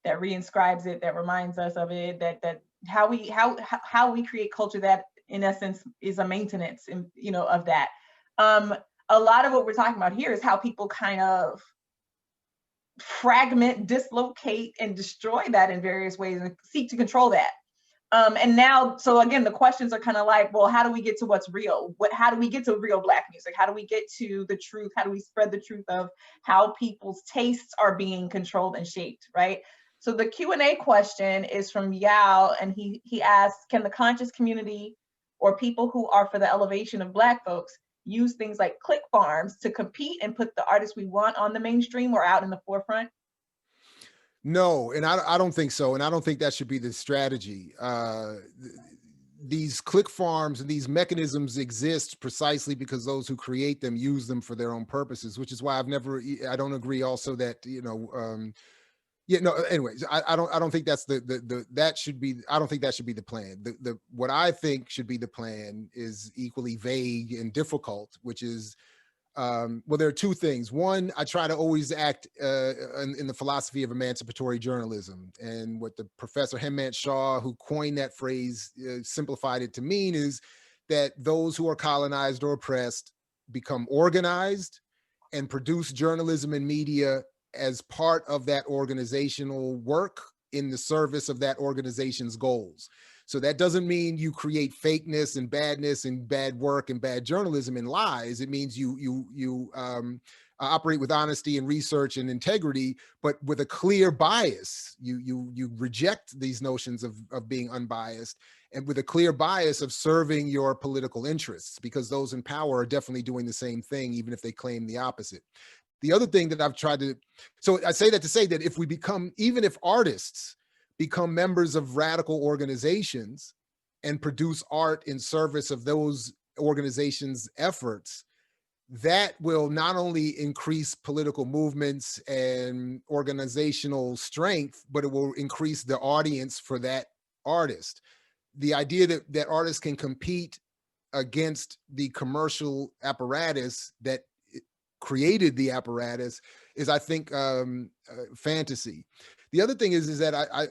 that reinscribes it, that reminds us of it, that how we create culture that in essence is a maintenance, of that. A lot of what we're talking about here is how people kind of fragment, dislocate, and destroy that in various ways and seek to control that. And now, so again, the questions are kind of like, well, how do we get to what's real? How do we get to real Black music? How do we get to the truth? How do we spread the truth of how people's tastes are being controlled and shaped, right? So the Q&A question is from Yao, and he asks, can the conscious community or people who are for the elevation of Black folks use things like click farms to compete and put the artists we want on the mainstream or out in the forefront? No, and I don't think so. And I don't think that should be the strategy. These click farms and these mechanisms exist precisely because those who create them use them for their own purposes, which is why I don't agree also that, anyways, I don't think that's that should be, I don't think that should be the plan. What I think should be the plan is equally vague and difficult, which is, well, there are two things. One, I try to always act in the philosophy of emancipatory journalism. And what the professor Hemant Shah, who coined that phrase, simplified it to mean is that those who are colonized or oppressed become organized and produce journalism and media as part of that organizational work in the service of that organization's goals. So that doesn't mean you create fakeness and badness and bad work and bad journalism and lies. It means you operate with honesty and research and integrity, but with a clear bias. You reject these notions of being unbiased, and with a clear bias of serving your political interests, because those in power are definitely doing the same thing, even if they claim the opposite. The other thing that I've tried to, so I say that to say that if we become, even if artists become members of radical organizations and produce art in service of those organizations' efforts, that will not only increase political movements and organizational strength, but it will increase the audience for that artist. The idea that artists can compete against the commercial apparatus that created the apparatus is, I think, fantasy. The other thing is that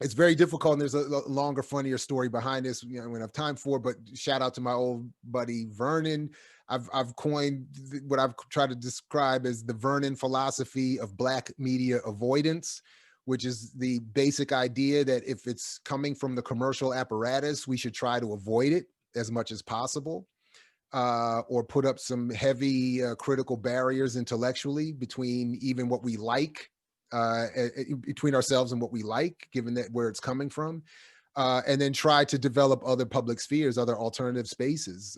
it's very difficult, and there's a longer, funnier story behind this, we don't have time for, but shout out to my old buddy Vernon. I've coined what I've tried to describe as the Vernon philosophy of Black media avoidance, which is the basic idea that if it's coming from the commercial apparatus, we should try to avoid it as much as possible, or put up some heavy critical barriers intellectually between even what we like, between ourselves and what we like, given that where it's coming from, and then try to develop other public spheres, other alternative spaces.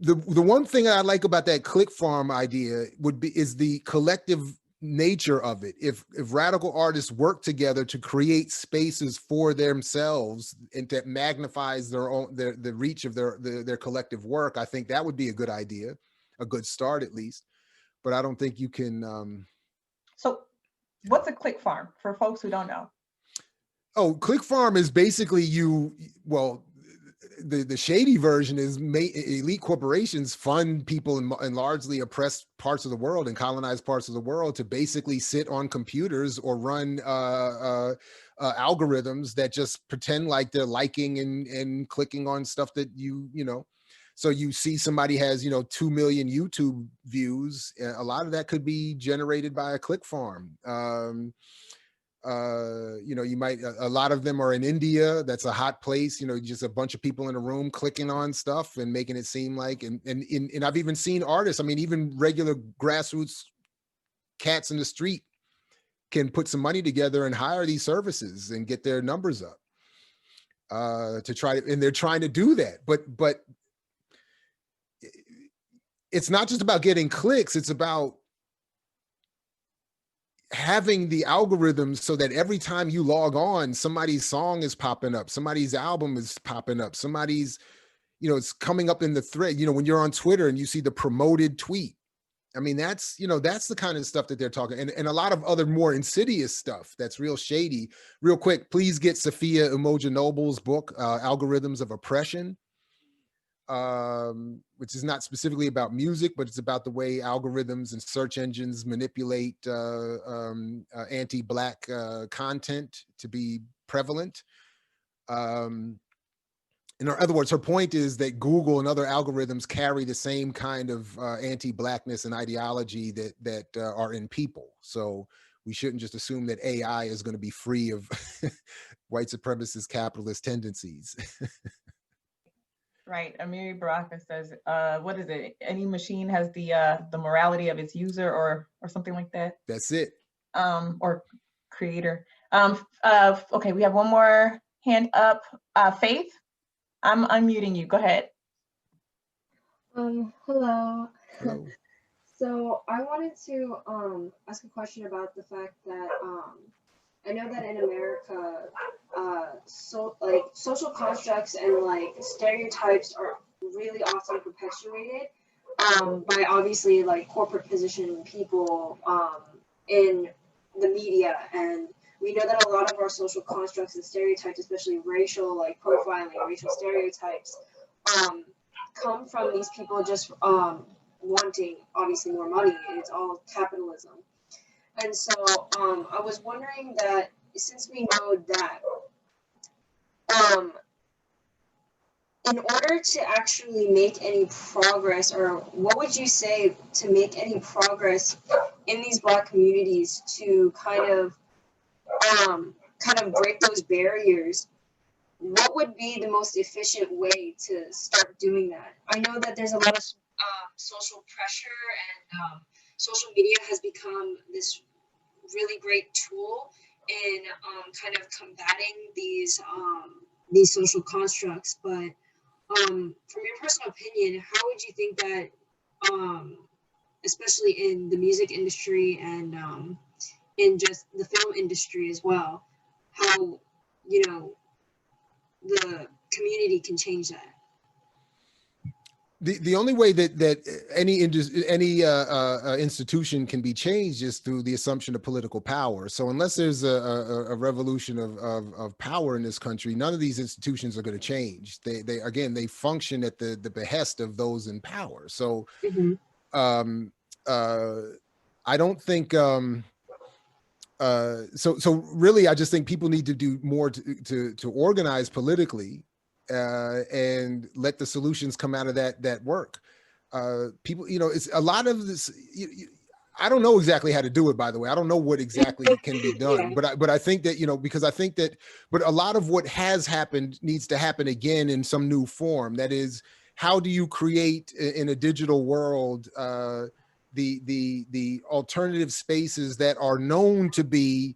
The one thing I like about that click farm idea is the collective nature of it. If radical artists work together to create spaces for themselves and that magnifies the reach of their collective work, I think that would be a good idea, a good start at least. But I don't think you can. So what's a click farm for folks who don't know? Oh, click farm is basically the shady version is elite corporations fund people in largely oppressed parts of the world and colonized parts of the world to basically sit on computers or run algorithms that just pretend like they're liking and clicking on stuff that you know. So you see somebody has 2 million YouTube views. A lot of that could be generated by a click farm. You might, a lot of them are in India. That's a hot place, just a bunch of people in a room clicking on stuff and making it seem like, and I've even seen artists, I mean, even regular grassroots cats in the street can put some money together and hire these services and get their numbers up, and they're trying to do that. But it's not just about getting clicks, it's about having the algorithms so that every time you log on, somebody's song is popping up, somebody's album is popping up, somebody's, it's coming up in the thread. When you're on Twitter and you see the promoted tweet, I mean, that's the kind of stuff that they're talking, and a lot of other more insidious stuff that's real shady. Real quick, please get Sophia Emojanoble's book, Algorithms of Oppression, which is not specifically about music, but it's about the way algorithms and search engines manipulate anti-Black content to be prevalent. In other words, her point is that Google and other algorithms carry the same kind of anti-Blackness and ideology that are in people. So we shouldn't just assume that AI is going to be free of white supremacist capitalist tendencies. Right. Amiri Baraka says, what is it? Any machine has the morality of its user or something like that. That's it. Or creator. Okay, we have one more hand up. Faith, I'm unmuting you. Go ahead. Hello. Hello. So I wanted to ask a question about the fact that I know that in America, social constructs and stereotypes are really often perpetuated by obviously corporate positioning people in the media, and we know that a lot of our social constructs and stereotypes, especially racial profiling, racial stereotypes, come from these people just wanting obviously more money, and it's all capitalism. And so I was wondering that since we know that, in order to actually make any progress, or what would you say to make any progress in these Black communities to kind of break those barriers, what would be the most efficient way to start doing that? I know that there's a lot of social pressure and social media has become this really great tool in kind of combating these social constructs. But from your personal opinion, how would you think that, especially in the music industry and in just the film industry as well, how, you know, the community can change that? The only way that any institution can be changed is through the assumption of political power. So unless there's a revolution of power in this country, none of these institutions are going to change. They function at the behest of those in power. So I don't think so really I just think people need to do more to organize politically and let the solutions come out of that work. People, you know, it's a lot of this. I don't know exactly how to do it, by the way. I don't know what exactly can be done, but I think that, you know, because I think that, but a lot of what has happened needs to happen again in some new form. That is, how do you create in a digital world the alternative spaces that are known to be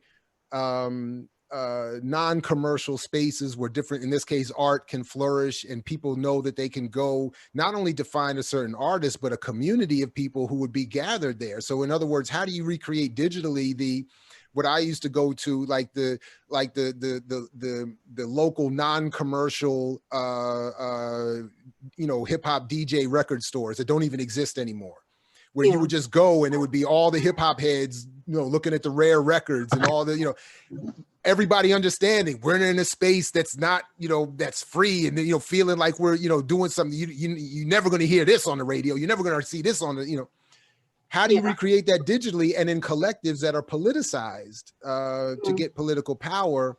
non-commercial spaces where different, in this case, art can flourish, and people know that they can go not only to find a certain artist, but a community of people who would be gathered there. So in other words, how do you recreate digitally what I used to go to, like the local non-commercial you know, hip hop DJ record stores that don't even exist anymore, where you would just go and it would be all the hip hop heads, you know, looking at the rare records and all the, you know, everybody understanding we're in a space that's not, you know, that's free, and, you know, feeling like we're, you know, doing something. You're never going to hear this on the radio. You're never going to see this on the, you know. How do you recreate that digitally and in collectives that are politicized to get political power?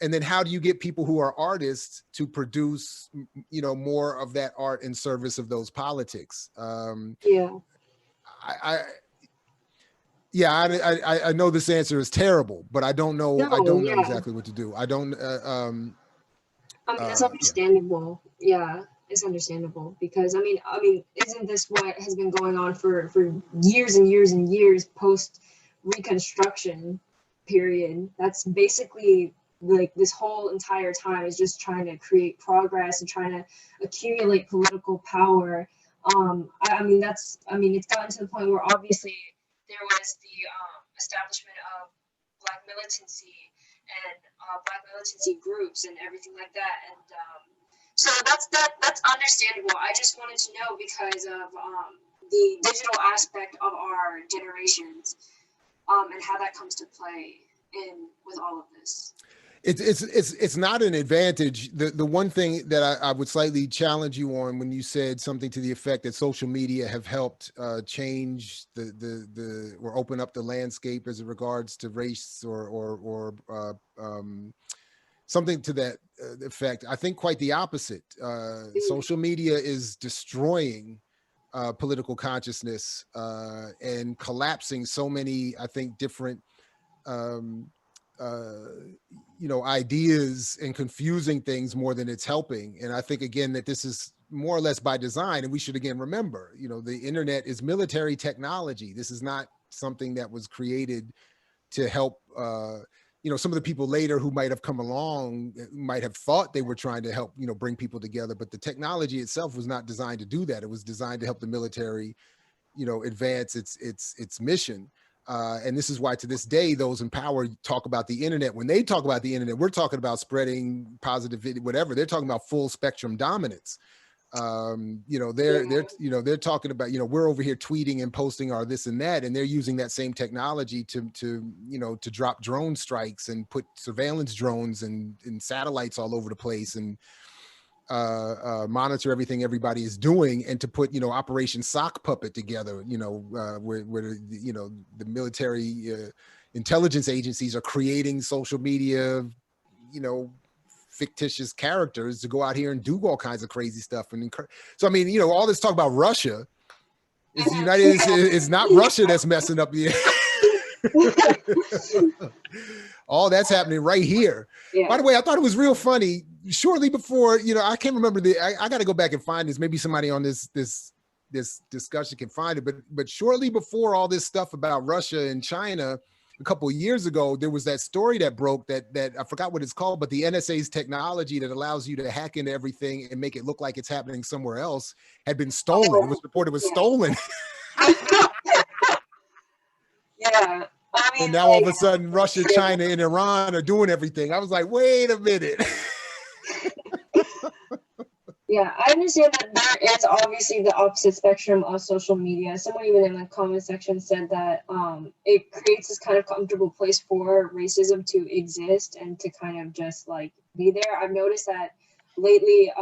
And then how do you get people who are artists to produce, you know, more of that art in service of those politics? I know this answer is terrible, but I don't know. I don't know exactly what to do. I don't. I mean, it's understandable. It's understandable because I mean, isn't this what has been going on for years and years and years post Reconstruction period? That's basically like this whole entire time is just trying to create progress and trying to accumulate political power. I mean, it's gotten to the point where obviously there was the establishment of Black militancy and Black militancy groups and everything like that, and so that's understandable. I just wanted to know because of the digital aspect of our generations and how that comes to play in with all of this. It's not an advantage. The one thing that I would slightly challenge you on, when you said something to the effect that social media have helped change or open up the landscape as it regards to race or something to that effect. I think quite the opposite. Social media is destroying political consciousness and collapsing so many, I think, different you know, ideas and confusing things more than it's helping. And I think, again, that this is more or less by design. And we should, again, remember, you know, the internet is military technology. This is not something that was created to help, you know, some of the people later who might have come along might have thought they were trying to help, you know, bring people together. But the technology itself was not designed to do that. It was designed to help the military, you know, advance its mission. And this is why to this day, those in power talk about the internet. When they talk about the internet, we're talking about spreading positive video, whatever. They're talking about full spectrum dominance. You know, they're talking about, you know, we're over here tweeting and posting our this and that, and they're using that same technology to you know, to drop drone strikes and put surveillance drones and satellites all over the place and monitor everything everybody is doing, and to put, you know, Operation Sock Puppet together, you know, where you know, the military intelligence agencies are creating social media, you know, fictitious characters to go out here and do all kinds of crazy stuff. And so, I mean, you know, all this talk about Russia is the United States. It's not Russia that's messing up the all that's happening right here. By the way, I thought it was real funny. Shortly before, you know, I can't remember I got to go back and find this. Maybe somebody on this this discussion can find it. But shortly before all this stuff about Russia and China, a couple of years ago, there was that story that broke that I forgot what it's called, but the NSA's technology that allows you to hack into everything and make it look like it's happening somewhere else had been stolen. It was reported it was stolen. Yeah. I mean, And now all of a sudden, Russia, China, and Iran are doing everything. I was like, wait a minute. Yeah, I understand that there is obviously the opposite spectrum of social media. Someone even in the comment section said that it creates this kind of comfortable place for racism to exist and to kind of just like be there. I've noticed that lately,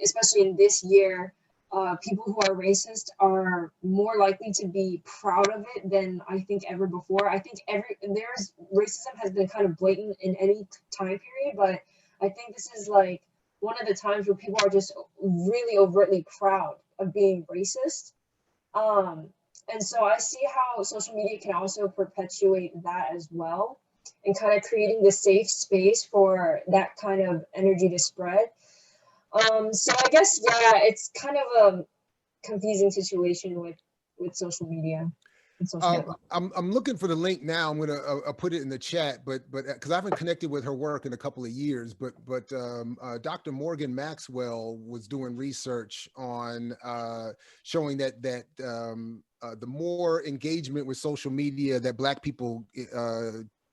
especially in this year, people who are racist are more likely to be proud of it than I think ever before. I think racism has been kind of blatant in any time period, but I think this is like one of the times where people are just really overtly proud of being racist. And so I see how social media can also perpetuate that as well, and kind of creating the safe space for that kind of energy to spread. So I guess, yeah, it's kind of a confusing situation with social media. I'm looking for the link now. I'm gonna put it in the chat, but because I haven't connected with her work in a couple of years, but Dr. Morgan Maxwell was doing research on showing that the more engagement with social media that Black people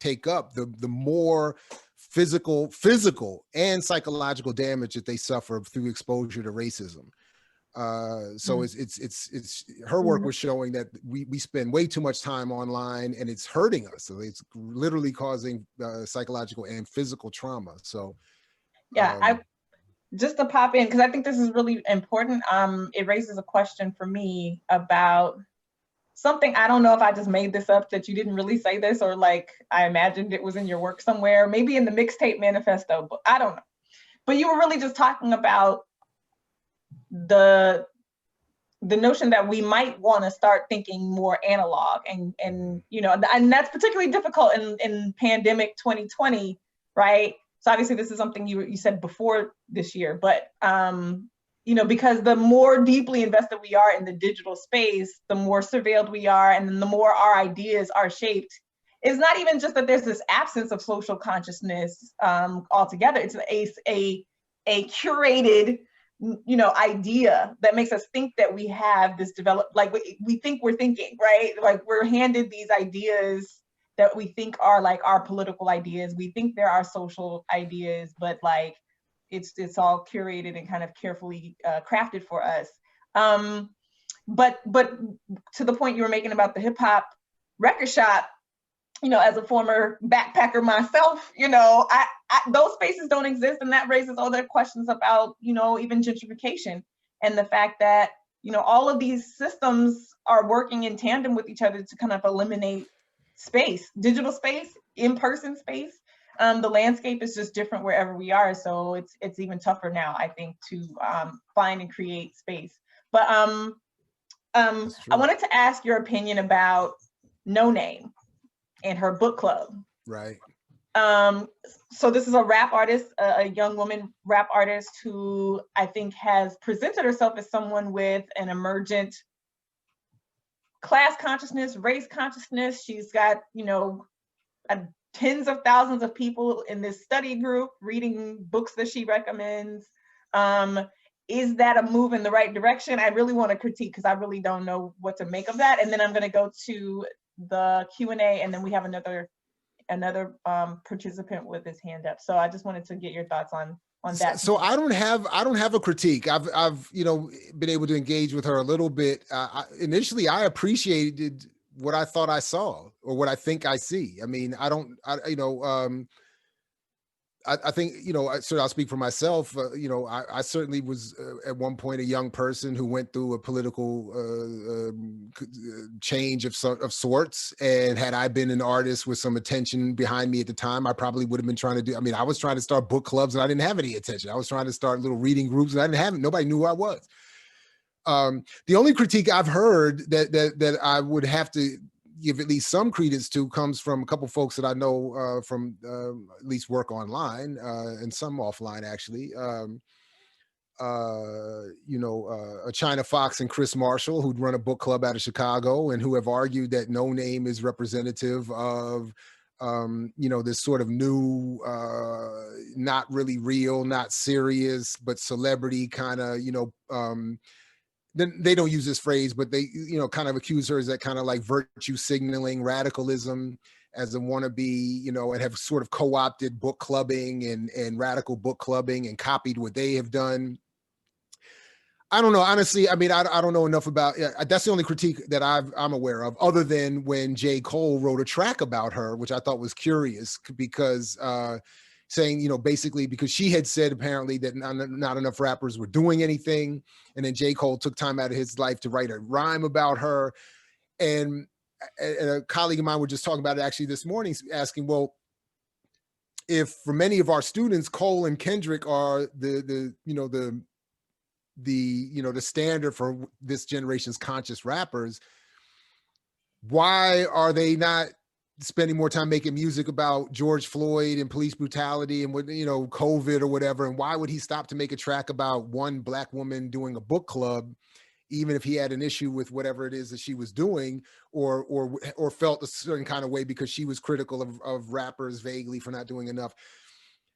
take up, the more physical and psychological damage that they suffer through exposure to racism. So it's her work was showing that we spend way too much time online and it's hurting us. So it's literally causing psychological and physical trauma. So yeah, I just to pop in, because I think this is really important. It raises a question for me about something. I don't know if I just made this up, that you didn't really say this, or like I imagined it was in your work somewhere, maybe in the mixtape manifesto, but I don't know. But you were really just talking about the notion that we might want to start thinking more analog, and you know, and that's particularly difficult in pandemic 2020, right? So obviously this is something you said before this year, but you know, because the more deeply invested we are in the digital space, the more surveilled we are, and then the more our ideas are shaped. It's not even just that there's this absence of social consciousness altogether. It's a curated, you know, idea that makes us think that we have this developed, like we think we're thinking, right? Like we're handed these ideas that we think are like our political ideas. We think they're our social ideas, but like it's all curated and kind of carefully crafted for us. But to the point you were making about the hip hop record shop, you know, as a former backpacker myself, you know, I those spaces don't exist, and that raises other questions about, you know, even gentrification and the fact that, you know, all of these systems are working in tandem with each other to kind of eliminate space, digital space, in-person space. The landscape is just different wherever we are, so it's even tougher now, I think, to find and create space. But I wanted to ask your opinion about No Name and her book club. Right. So this is a rap artist, a young woman rap artist who I think has presented herself as someone with an emergent class consciousness, race consciousness. She's got, you know, tens of thousands of people in this study group reading books that she recommends. Is that a move in the right direction? I really want to critique because I really don't know what to make of that. And then I'm going to go to the Q&A, and then we have another participant with his hand up. So I just wanted to get your thoughts on that. So I don't have a critique. I've you know, been able to engage with her a little bit. Initially, I appreciated what I thought I saw, or what I think I see. I mean, I think, you know, so I'll speak for myself. You know, I certainly was at one point a young person who went through a political change of sorts. And had I been an artist with some attention behind me at the time, I probably would have been trying to do, I mean, I was trying to start book clubs and I didn't have any attention. I was trying to start little reading groups and I didn't have it. Nobody knew who I was. The only critique I've heard that I would have to give at least some credence to comes from a couple folks that I know from at least work online and some offline, actually. China Fox and Chris Marshall, who'd run a book club out of Chicago and who have argued that No Name is representative of, this sort of new, not really real, not serious, but celebrity kind of, then they don't use this phrase, but they, kind of accuse her as that kind of like virtue signaling radicalism as a wannabe, and have sort of co-opted book clubbing and radical book clubbing and copied what they have done. I don't know, honestly. I mean, I don't know enough about, that's the only critique that I'm aware of, other than when J. Cole wrote a track about her, which I thought was curious because saying, basically because she had said apparently that not enough rappers were doing anything. And then J. Cole took time out of his life to write a rhyme about her. And a colleague of mine was just talking about it actually this morning, asking, well, if for many of our students, Cole and Kendrick are the standard for this generation's conscious rappers, why are they not spending more time making music about George Floyd and police brutality and what, COVID or whatever? And why would he stop to make a track about one Black woman doing a book club, even if he had an issue with whatever it is that she was doing, or felt a certain kind of way because she was critical of rappers vaguely for not doing enough?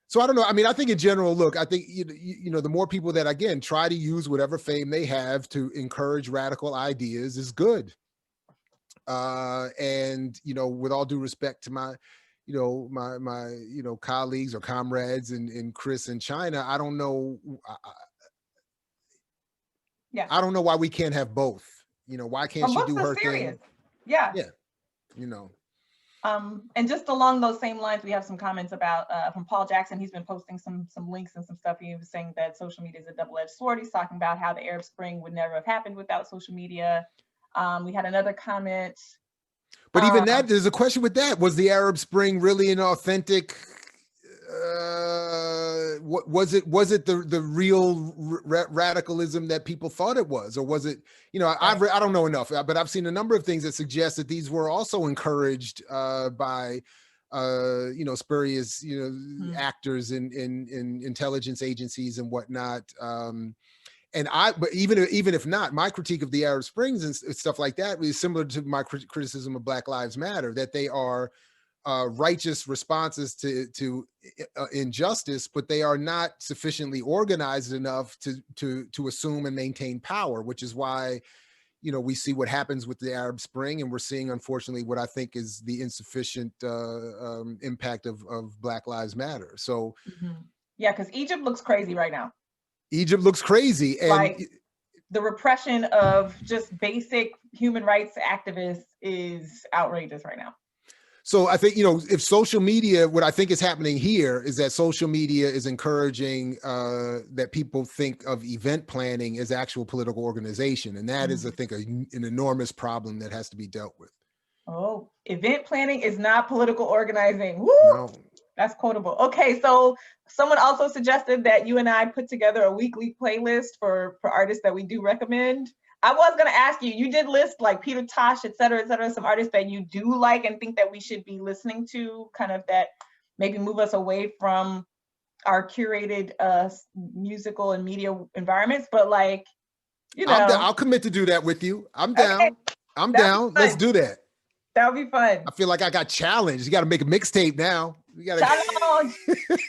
So I don't know. I mean, I think in general, look, I think, the more people that, again, try to use whatever fame they have to encourage radical ideas is good. And, with all due respect to my, my colleagues or comrades and Chris and China, I don't know. I don't know why we can't have both. Why can't she do her thing? Yeah. Yeah. And just along those same lines, we have some comments about from Paul Jackson. He's been posting some links and some stuff. He was saying that social media is a double-edged sword. He's talking about how the Arab Spring would never have happened without social media. We had another comment. But even that, there's a question with that. Was the Arab Spring really an authentic? Was it the real radicalism that people thought it was, or was it? I don't know enough, but I've seen a number of things that suggest that these were also encouraged by, spurious, actors in intelligence agencies and whatnot. But even if not, my critique of the Arab Springs and stuff like that is similar to my criticism of Black Lives Matter, that they are righteous responses to injustice, but they are not sufficiently organized enough to assume and maintain power, which is why, we see what happens with the Arab Spring, and we're seeing, unfortunately, what I think is the insufficient impact of Black Lives Matter. So, yeah, because Egypt looks crazy right now. Egypt looks crazy, and like the repression of just basic human rights activists is outrageous right now. So I think, if social media, what I think is happening here is that social media is encouraging that people think of event planning as actual political organization. And that is, I think, an enormous problem that has to be dealt with. Oh, event planning is not political organizing. Woo! No. That's quotable. Okay, so someone also suggested that you and I put together a weekly playlist for artists that we do recommend. I was going to ask you, you did list like Peter Tosh, et cetera, some artists that you do like and think that we should be listening to, kind of that maybe move us away from our curated musical and media environments. But like, I'll commit to do that with you. I'm down. Okay. I'm down. Let's do that. That would be fun. I feel like I got challenged. You got to make a mixtape now. You got to.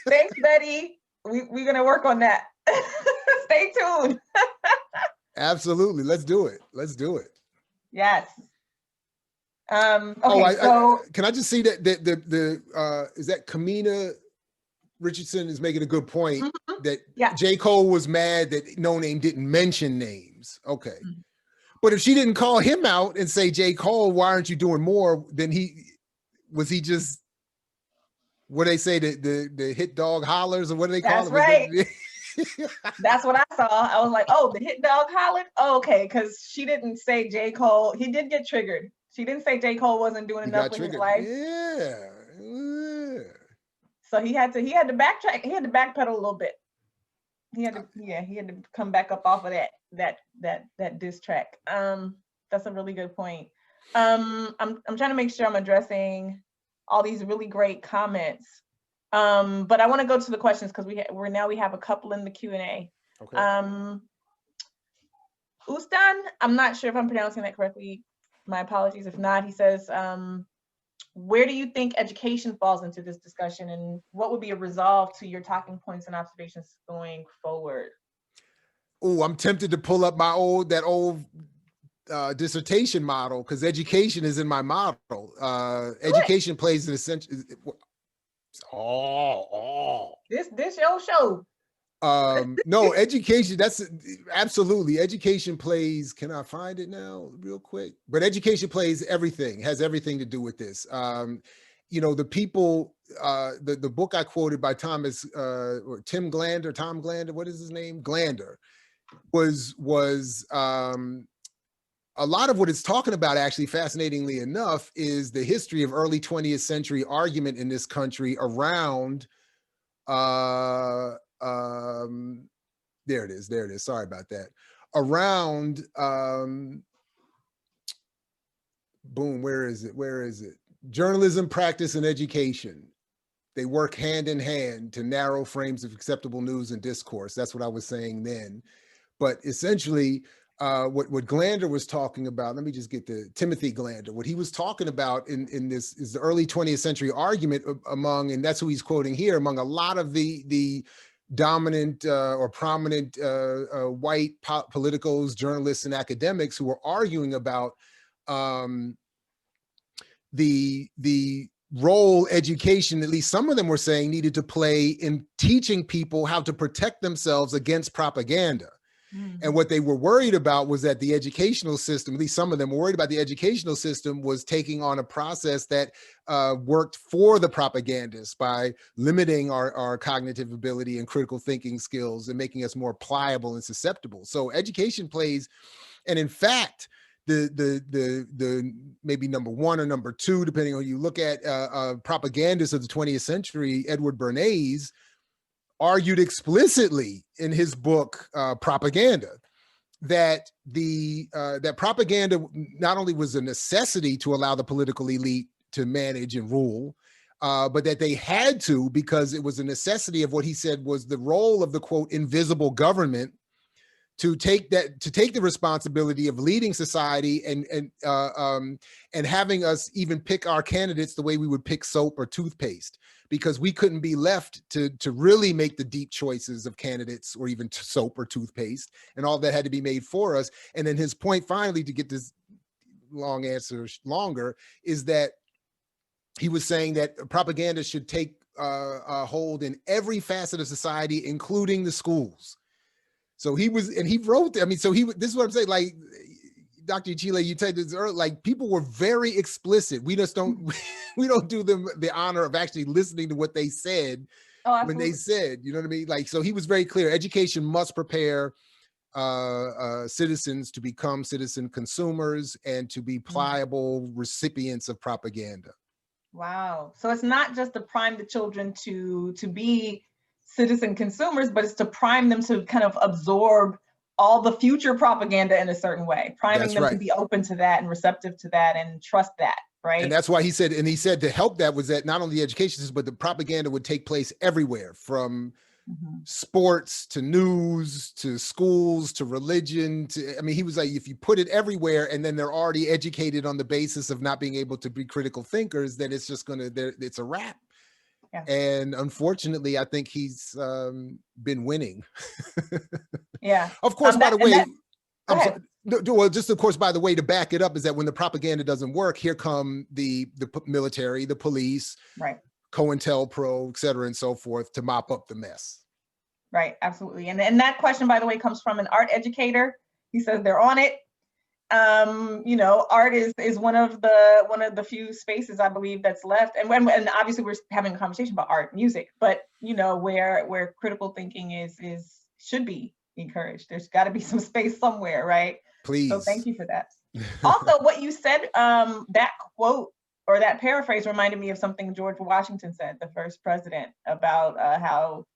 Thanks, Betty. We're going to work on that. Stay tuned. Absolutely. Let's do it. Yes. Okay. Can I just see that is that Kamina Richardson is making a good point that J. Cole was mad that No Name didn't mention names. Okay. But if she didn't call him out and say, J. Cole, why aren't you doing more? Then was he just, what do they say, the hit dog hollers, or what do they call it? That's right. That's what I saw. I was like, oh, the hit dog hollered? Oh, okay, because she didn't say J. Cole. He did get triggered. She didn't say J. Cole wasn't doing enough with his life. Yeah. So he had to backtrack. He had to backpedal a little bit. He had to come back up off of that diss track. That's a really good point. I'm trying to make sure I'm addressing all these really great comments. But I want to go to the questions because we have a couple in the Q&A. Okay. Ustan, I'm not sure if I'm pronouncing that correctly. My apologies if not. He says, where do you think education falls into this discussion, and what would be a resolve to your talking points and observations going forward? Oh, I'm tempted to pull up my old dissertation model, because education is in my model. Education plays an essential. This your show. No, education, that's absolutely, education plays, can I find it now real quick? But education plays everything, has everything to do with this. You know, the people, the book I quoted by Tom Glander, what is his name? Glander, was a lot of what it's talking about, actually, fascinatingly enough, is the history of early 20th century argument in this country around there it is. Sorry about that. Around, boom, where is it? Journalism, practice, and education. They work hand in hand to narrow frames of acceptable news and discourse. That's what I was saying then. But essentially, what Glander was talking about, let me just get the Timothy Glander, what he was talking about in this is the early 20th century argument among, and that's who he's quoting here, among a lot of the dominant or prominent white politicos, journalists, and academics who were arguing about the role education, at least some of them were saying, needed to play in teaching people how to protect themselves against propaganda. And what they were worried about was that the educational system, at least some of them were worried about the educational system, was taking on a process that worked for the propagandists by limiting our cognitive ability and critical thinking skills and making us more pliable and susceptible. So education plays, and in fact, the maybe number one or number two, depending on who you look at, propagandists of the 20th century, Edward Bernays, argued explicitly in his book, Propaganda, that that propaganda not only was a necessity to allow the political elite to manage and rule, but that they had to, because it was a necessity of what he said was the role of the, quote, invisible government, to take the responsibility of leading society and having us even pick our candidates the way we would pick soap or toothpaste, because we couldn't be left to really make the deep choices of candidates or even soap or toothpaste, and all that had to be made for us. And then his point, finally, to get this long answer longer, is that he was saying that propaganda should take a hold in every facet of society, including the schools. So he was, and he wrote, I mean, so this is what I'm saying, like, Dr. Chile, you said this earlier, like, people were very explicit. We just don't, we don't do them the honor of actually listening to what they said when they said, you know what I mean? Like, so he was very clear. Education must prepare citizens to become citizen consumers and to be pliable recipients of propaganda. Wow. So it's not just to prime the children to be citizen consumers, but it's to prime them to kind of absorb all the future propaganda in a certain way, priming them to be open to that and receptive to that and trust that, right? And that's why he said to help that was that not only the education system, but the propaganda would take place everywhere, from sports to news to schools to religion to, I mean, he was like, if you put it everywhere and then they're already educated on the basis of not being able to be critical thinkers, then it's just it's a wrap. Yeah. And unfortunately, I think he's been winning. Yeah. Of course, by the way, well, just of course, by the way, to back it up is that when the propaganda doesn't work, here come the military, the police, right, COINTELPRO, et cetera, and so forth, to mop up the mess. Right, absolutely. And that question, by the way, comes from an art educator. He says they're on it. You know, art is one of the few spaces I believe that's left, and obviously we're having a conversation about art, music, but you know, where critical thinking should be encouraged. There's got to be some space somewhere, right? Please. So thank you for that. Also, what you said, that quote or that paraphrase reminded me of something George Washington said, the first president, about how,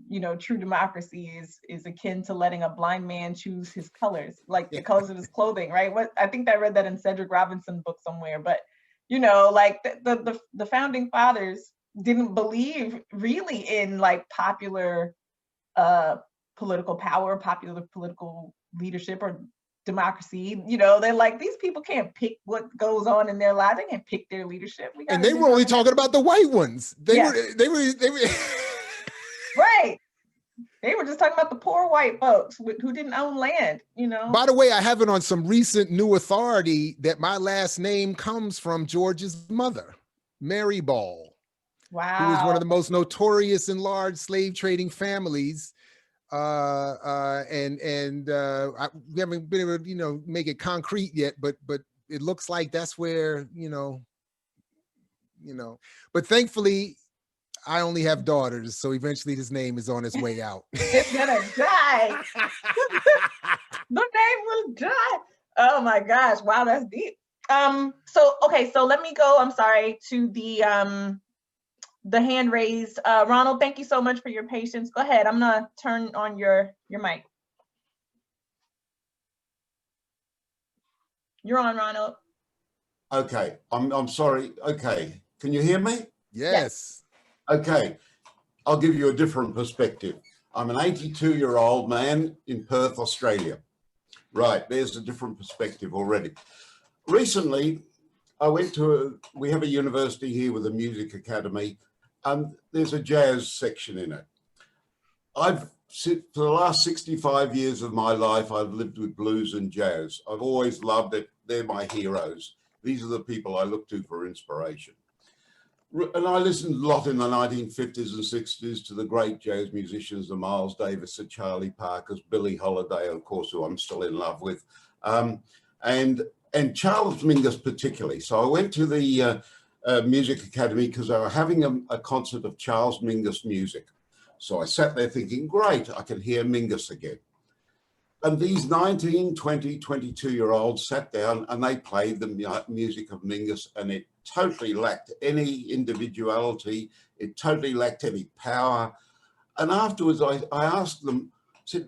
you know, true democracy is akin to letting a blind man choose his colors, like the colors of his clothing, right? I think I read that in Cedric Robinson's book somewhere, but you know, like the founding fathers didn't believe really in like popular political power, popular political leadership, or democracy. You know, they're like, these people can't pick what goes on in their lives. They can't pick their leadership. And they were only talking about the white ones. They were right. They were just talking about the poor white folks who didn't own land, you know. By the way, I have it on some recent new authority that my last name comes from George's mother, Mary Ball. Wow. Who was one of the most notorious and large slave trading families. We haven't been able to, you know, make it concrete yet, but it looks like that's where, you know, but thankfully I only have daughters, so eventually this name is on its way out. It's gonna die. The name will die. Oh my gosh, wow, that's deep. So let me go, I'm sorry, to the hand raised. Ronald, thank you so much for your patience. Go ahead, I'm gonna turn on your mic. You're on, Ronald. Okay, I'm sorry. Okay, can you hear me? Yes. Okay, I'll give you a different perspective. I'm an 82-year-old man in Perth, Australia. Right, there's a different perspective already. Recently, I went to we have a university here with a music academy, and there's a jazz section in it. For the last 65 years of my life, I've lived with blues and jazz. I've always loved it. They're my heroes. These are the people I look to for inspiration. And I listened a lot in the 1950s and 60s to the great jazz musicians, the Miles Davis, the Charlie Parkers, Billie Holiday, of course, who I'm still in love with, and Charles Mingus particularly. So I went to the Music Academy because they were having a concert of Charles Mingus music. So I sat there thinking, great, I can hear Mingus again. And these 19, 20, 22-year-olds sat down and they played the music of Mingus, and it totally lacked any individuality. It totally lacked any power. And afterwards, I asked them, said,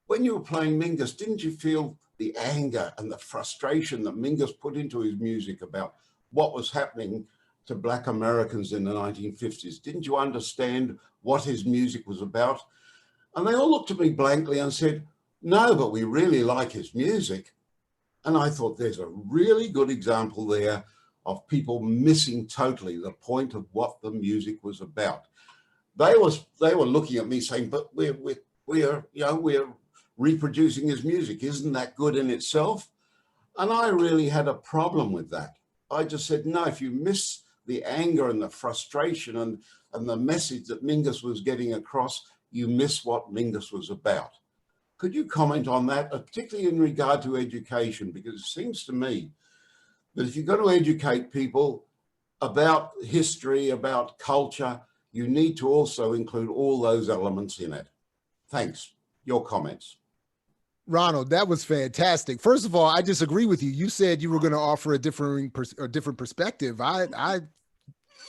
when you were playing Mingus, didn't you feel the anger and the frustration that Mingus put into his music about what was happening to Black Americans in the 1950s? Didn't you understand what his music was about? And they all looked at me blankly and said, no, but we really like his music. And I thought there's a really good example there of people missing totally the point of what the music was about. They were looking at me saying, but we're reproducing his music. Isn't that good in itself? And I really had a problem with that. I just said, no, if you miss the anger and the frustration and the message that Mingus was getting across, you miss what Mingus was about. Could you comment on that, particularly in regard to education? Because it seems to me that if you're going to educate people about history, about culture, you need to also include all those elements in it. Thanks. Your comments. Ronald, that was fantastic. First of all, I disagree with you. You said you were going to offer a different perspective. I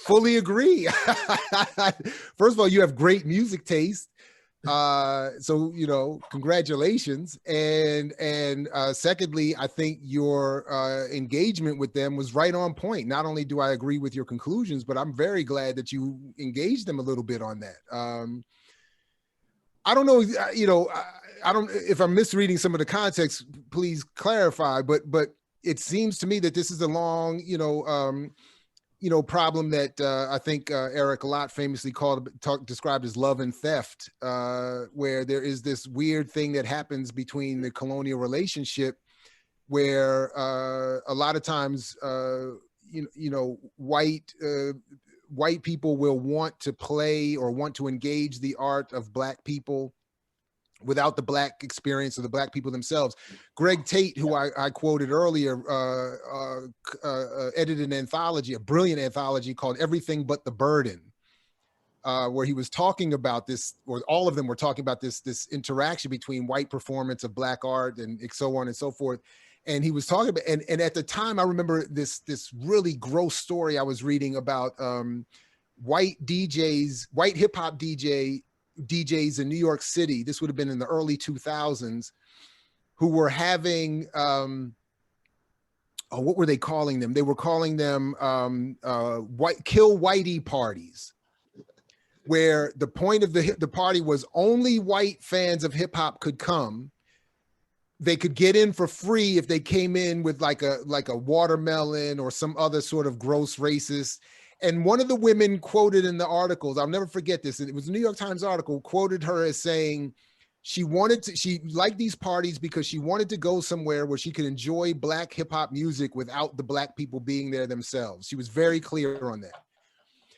fully agree. First of all, you have great music taste. So, you know, congratulations. And secondly, I think your engagement with them was right on point. Not only do I agree with your conclusions, but I'm very glad that you engaged them a little bit on that. I don't know, you know, I don't, if I'm misreading some of the context, please clarify, but it seems to me that this is a long, problem that I think Eric Lott famously described as love and theft, where there is this weird thing that happens between the colonial relationship where a lot of times, white people will want to play or want to engage the art of Black people without the Black experience of the Black people themselves. Greg Tate, who I quoted earlier, edited an anthology, a brilliant anthology called Everything But the Burden, where he was talking about this, or all of them were talking about this interaction between white performance of Black art and so on and so forth. And he was talking about, and at the time I remember this really gross story I was reading about white hip hop DJs in New York City. This would have been in the early 2000s, who were having, what were they calling them? They were calling them kill whitey parties. where the point of the party was only white fans of hip hop could come. They could get in for free if they came in with like a watermelon or some other sort of gross racist. And one of the women quoted in the articles, I'll never forget this, and it was a New York Times article, quoted her as saying she liked these parties because she wanted to go somewhere where she could enjoy Black hip hop music without the Black people being there themselves. She was very clear on that.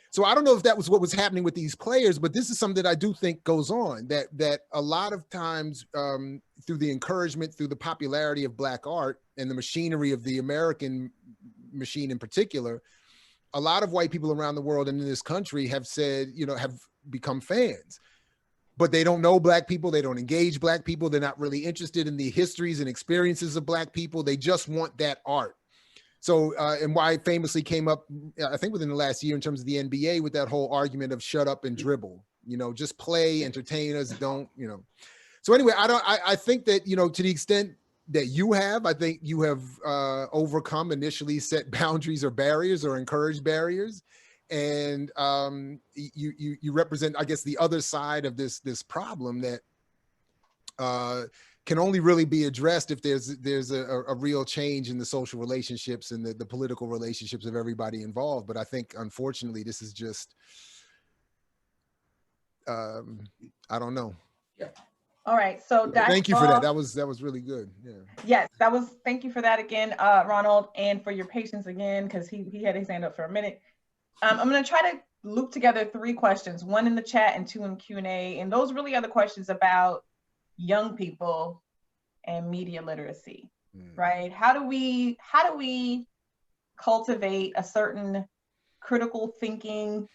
So I don't know if that was what was happening with these players, but this is something that I do think goes on, that a lot of times through the encouragement, through the popularity of Black art and the machinery of the American machine in particular, a lot of white people around the world and in this country have said, have become fans, but they don't know Black people. They don't engage Black people. They're not really interested in the histories and experiences of Black people. They just want that art. So, and why famously came up, I think within the last year in terms of the NBA with that whole argument of shut up and dribble, just play, entertain us, don't. So anyway, I think that, to the extent that you have, I think you have overcome initially set boundaries or barriers or encouraged barriers. And you represent, I guess, the other side of this problem that can only really be addressed if there's a real change in the social relationships and the political relationships of everybody involved. But I think, unfortunately, this is just, I don't know. Yeah. All right. So thank you for that. That was really good. Yeah. Yes, thank you for that again, Ronald, and for your patience again, because he had his hand up for a minute. I'm going to try to loop together 3 questions, 1 in the chat and 2 in Q&A. And those really are the questions about young people and media literacy, right? How do we cultivate a certain critical thinking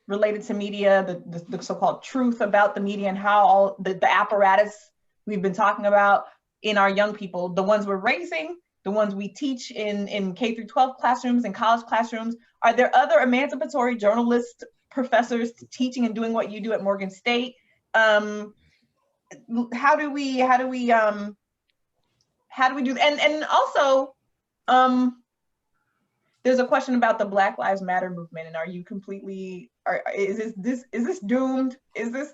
related to media, the so-called truth about the media, and how all the apparatus we've been talking about in our young people, the ones we're raising, the ones we teach in K through 12 classrooms and college classrooms. Are there other emancipatory journalist professors teaching and doing what you do at Morgan State? How do we do that? And also, there's a question about the Black Lives Matter movement, and are you completely, is this doomed? Is this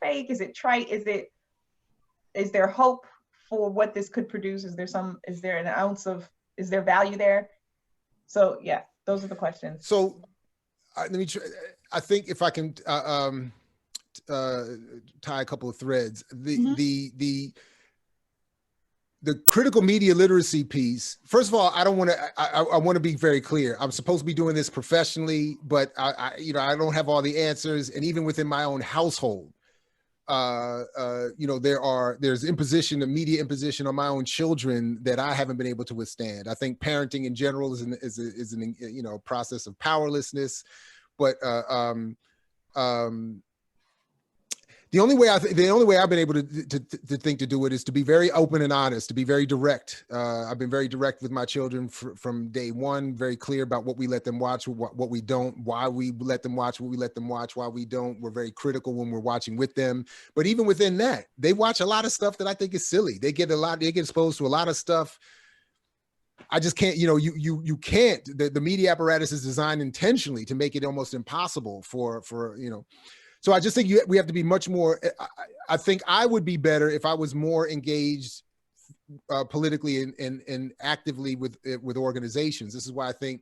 fake? Is it trite? Is there hope for what this could produce? Is there an ounce of, is there value there? So yeah, those are the questions. So let me try, I think if I can tie a couple of threads, the critical media literacy piece. First of all, I want to be very clear. I'm supposed to be doing this professionally, but I don't have all the answers. And even within my own household, there's media imposition on my own children that I haven't been able to withstand. I think parenting in general is a process of powerlessness, but the only way I've been able to think to do it is to be very open and honest, to be very direct. I've been very direct with my children from day one, very clear about what we let them watch, what we don't, why we let them watch, what we let them watch, why we don't. We're very critical when we're watching with them. But even within that, they watch a lot of stuff that I think is silly. They get exposed to a lot of stuff. I just can't, you can't, the media apparatus is designed intentionally to make it almost impossible for. So I just think we have to be much more, I think I would be better if I was more engaged politically and actively with organizations. This is why I think,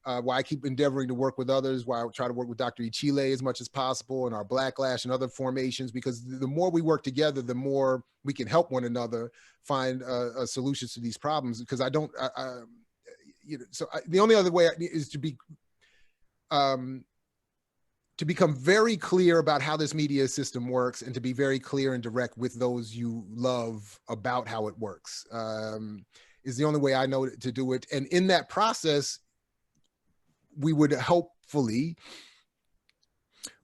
why I keep endeavoring to work with others, why I try to work with Dr. Ichile as much as possible and our Blacklash and other formations, because the more we work together, the more we can help one another find solutions to these problems. Because the only other way is to be, to become very clear about how this media system works and to be very clear and direct with those you love about how it works is the only way I know to do it. And in that process, we would hopefully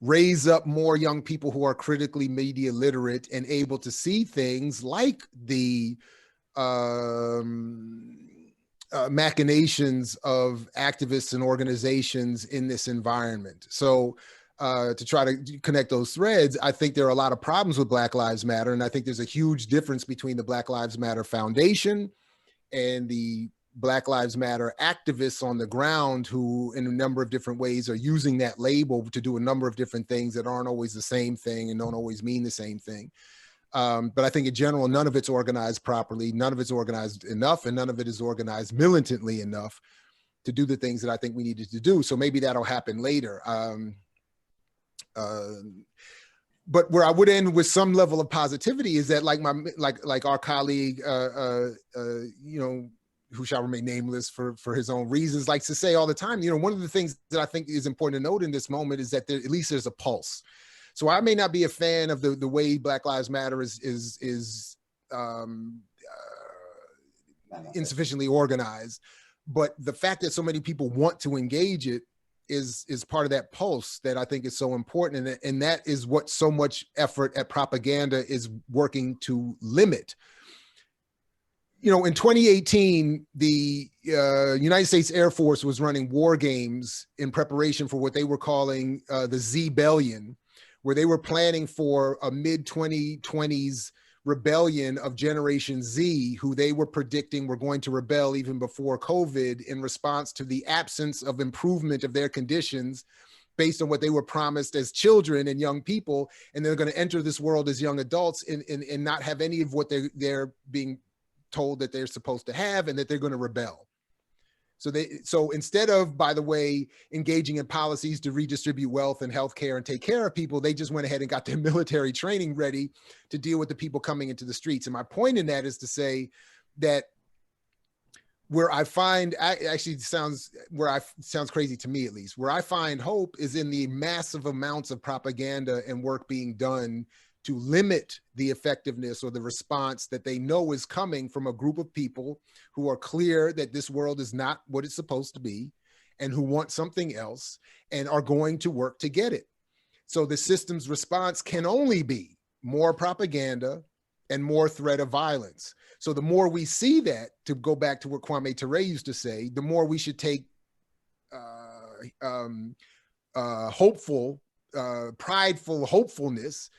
raise up more young people who are critically media literate and able to see things like the machinations of activists and organizations in this environment. So to try to connect those threads, I think there are a lot of problems with Black Lives Matter. And I think there's a huge difference between the Black Lives Matter Foundation and the Black Lives Matter activists on the ground who in a number of different ways are using that label to do a number of different things that aren't always the same thing and don't always mean the same thing. But I think in general, none of it's organized properly, none of it's organized enough, and none of it is organized militantly enough to do the things that I think we needed to do. So maybe that'll happen later. But where I would end with some level of positivity is that like our colleague, who shall remain nameless for his own reasons, likes to say all the time, one of the things that I think is important to note in this moment is that at least there's a pulse. So I may not be a fan of the way Black Lives Matter is insufficiently organized, but the fact that so many people want to engage it is part of that pulse that I think is so important. And that is what so much effort at propaganda is working to limit. In 2018, the United States Air Force was running war games in preparation for what they were calling the Z-bellion, where they were planning for a mid-2020s rebellion of Generation Z, who they were predicting were going to rebel even before COVID in response to the absence of improvement of their conditions based on what they were promised as children and young people. And they're going to enter this world as young adults and not have any of what they're being told that they're supposed to have, and that they're going to rebel. So instead of, by the way, engaging in policies to redistribute wealth and healthcare and take care of people, they just went ahead and got their military training ready to deal with the people coming into the streets. And my point in that is to say that where I find, sounds crazy to me at least, where I find hope is in the massive amounts of propaganda and work being done to limit the effectiveness or the response that they know is coming from a group of people who are clear that this world is not what it's supposed to be and who want something else and are going to work to get it. So the system's response can only be more propaganda and more threat of violence. So the more we see that, to go back to what Kwame Ture used to say, the more we should take prideful hopefulness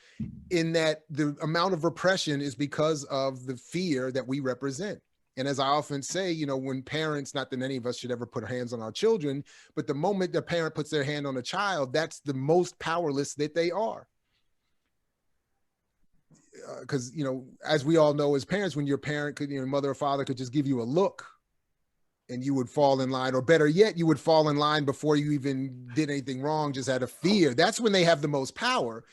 in that the amount of repression is because of the fear that we represent. And as I often say, when parents, not that any of us should ever put our hands on our children, but the moment the parent puts their hand on a child, that's the most powerless that they are. Because, as we all know as parents, when your parent could, mother or father could just give you a look and you would fall in line, or better yet, you would fall in line before you even did anything wrong, just out of fear. That's when they have the most power.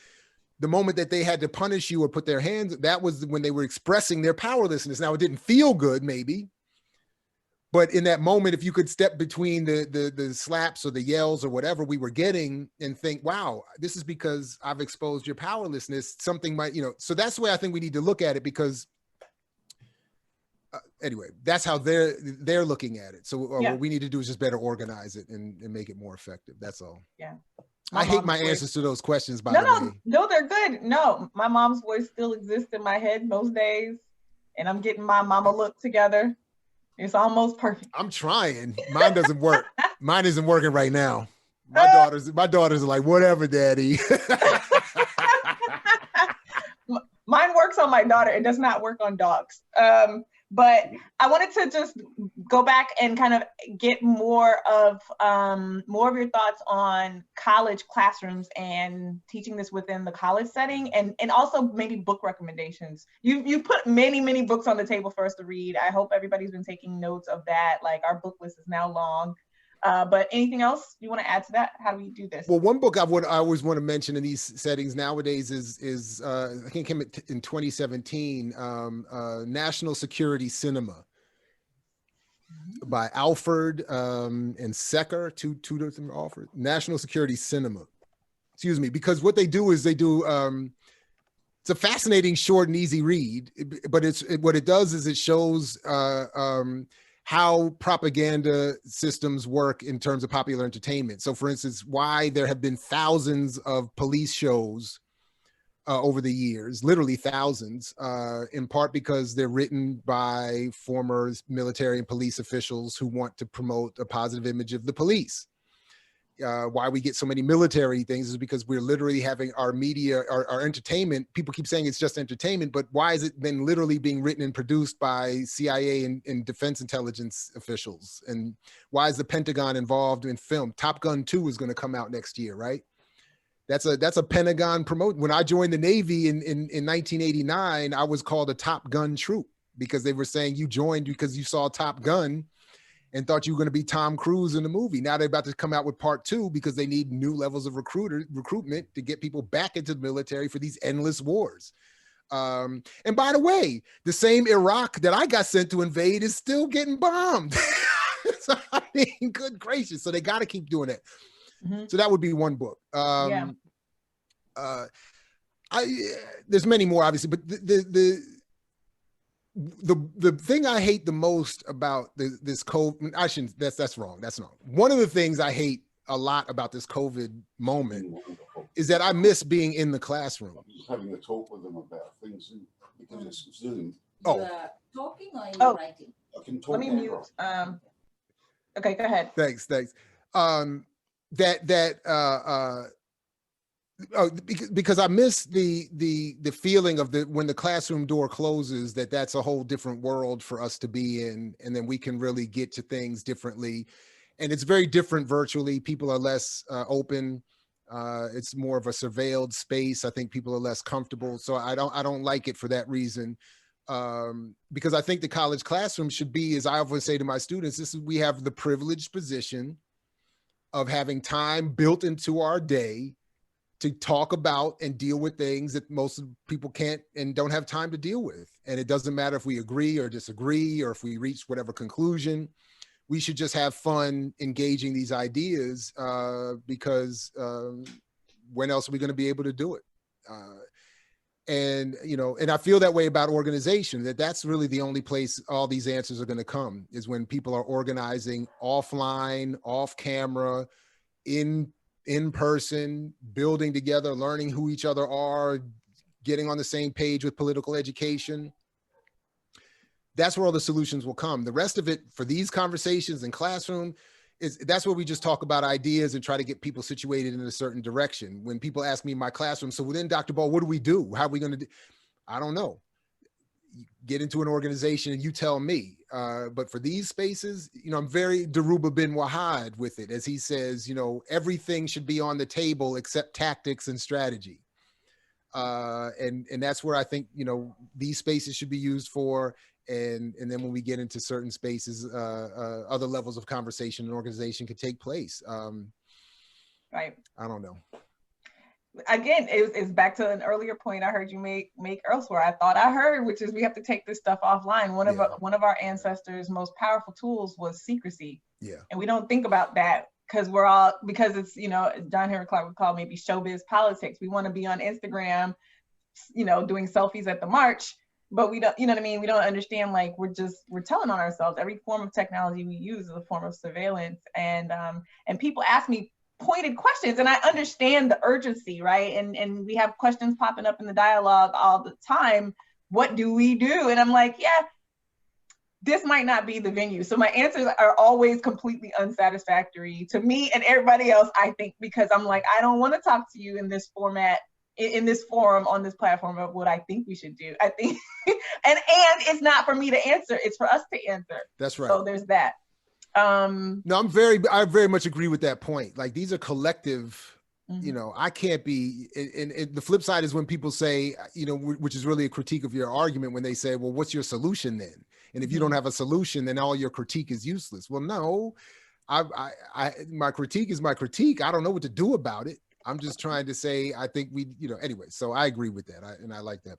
The moment that they had to punish you or put their hands, that was when they were expressing their powerlessness. Now, it didn't feel good, maybe, but in that moment, if you could step between the slaps or the yells or whatever we were getting and think, wow, this is because I've exposed your powerlessness, something might, so that's the way I think we need to look at it, because anyway, that's how they're looking at it. So what we need to do is just better organize it and make it more effective. That's all. Yeah. I hate my answers to those questions, by the way. No, they're good. No, my mom's voice still exists in my head most days, and I'm getting my mama look together. It's almost perfect. I'm trying. Mine doesn't work. Mine isn't working right now. My daughters are like, whatever, daddy. Mine works on my daughter. It does not work on dogs. But I wanted to just go back and kind of get more of your thoughts on college classrooms and teaching this within the college setting, and also maybe book recommendations. You've put many books on the table for us to read. I hope everybody's been taking notes of that. Like, our book list is now long. But anything else you want to add to that? How do we do this? Well, one book I always want to mention in these settings nowadays is I think it came in 2017, National Security Cinema by Alford and Secker, two different authors. National Security Cinema, excuse me, because what they do is it's a fascinating, short and easy read, but what it does is it shows how propaganda systems work in terms of popular entertainment. So for instance, why there have been thousands of police shows over the years, literally thousands, in part because they're written by former military and police officials who want to promote a positive image of the police. why we get so many military things is because we're literally having our media, our entertainment. People keep saying it's just entertainment, but why is it then literally being written and produced by CIA and defense intelligence officials? And why is the Pentagon involved in film? Top Gun 2 is going to come out next year, right? That's a Pentagon promote. When I joined the Navy in 1989, I was called a Top Gun troop because they were saying you joined because you saw Top Gun and thought you were going to be Tom Cruise in the movie. Now they're about to come out with part 2 because they need new levels of recruitment to get people back into the military for these endless wars. And by the way, the same Iraq that I got sent to invade is still getting bombed. So, I mean, good gracious. So they got to keep doing it. Mm-hmm. So that would be one book. There's many more, obviously, but the thing I hate the most about this COVID, I shouldn't, that's wrong. That's not. One of the things I hate a lot about this COVID moment is that I miss being in the classroom. I'm just having a talk with them about things because it's Zoom. You are talking or you're writing? I can talk. Let me mute. Okay, go ahead. Thanks. Because I miss the feeling of when the classroom door closes, that's a whole different world for us to be in, and then we can really get to things differently. And it's very different virtually. People are less open. It's more of a surveilled space. I think people are less comfortable. So I don't like it for that reason. Because I think the college classroom should be, as I always say to my students, we have the privileged position of having time built into our day to talk about and deal with things that most people can't and don't have time to deal with. And it doesn't matter if we agree or disagree or if we reach whatever conclusion. We should just have fun engaging these ideas because when else are we going to be able to do it? And I feel that way about organization, that's really the only place all these answers are going to come, is when people are organizing offline, off camera, in person, building together, learning who each other are, getting on the same page with political education. That's where all the solutions will come. The rest of it for these conversations in classroom that's where we just talk about ideas and try to get people situated in a certain direction. When people ask me in my classroom, so within Dr. Ball, what do we do? How are we going to do? I don't know. Get into an organization and you tell me. But for these spaces, I'm very Daruba bin Wahad with it. As he says, everything should be on the table except tactics and strategy. And that's where I think, these spaces should be used for. And then when we get into certain spaces, other levels of conversation and organization could take place. Right. I don't know. Again, it's back to an earlier point I heard you make elsewhere. I thought I heard, which is we have to take this stuff offline. One of our ancestors' most powerful tools was secrecy. Yeah. And we don't think about that because it's, John Henry Clark would call maybe showbiz politics. We want to be on Instagram, doing selfies at the march. But we don't, we don't understand, like, we're telling on ourselves. Every form of technology we use is a form of surveillance. And people ask me pointed questions and I understand the urgency, right? And we have questions popping up in the dialogue all the time. What do we do? And I'm like, yeah, this might not be the venue. So my answers are always completely unsatisfactory to me and everybody else, I think, because I'm like, I don't want to talk to you in this format, in this forum, on this platform of what I think we should do. I think, and it's not for me to answer, it's for us to answer. That's right. So there's that. No, I very much agree with that point. Like, these are collective, mm-hmm. I can't be, and the flip side is when people say, which is really a critique of your argument, when they say, well, what's your solution then? And if you don't have a solution, then all your critique is useless. Well, no, my critique is my critique. I don't know what to do about it. I'm just trying to say, I think anyway, so I agree with that. And I like that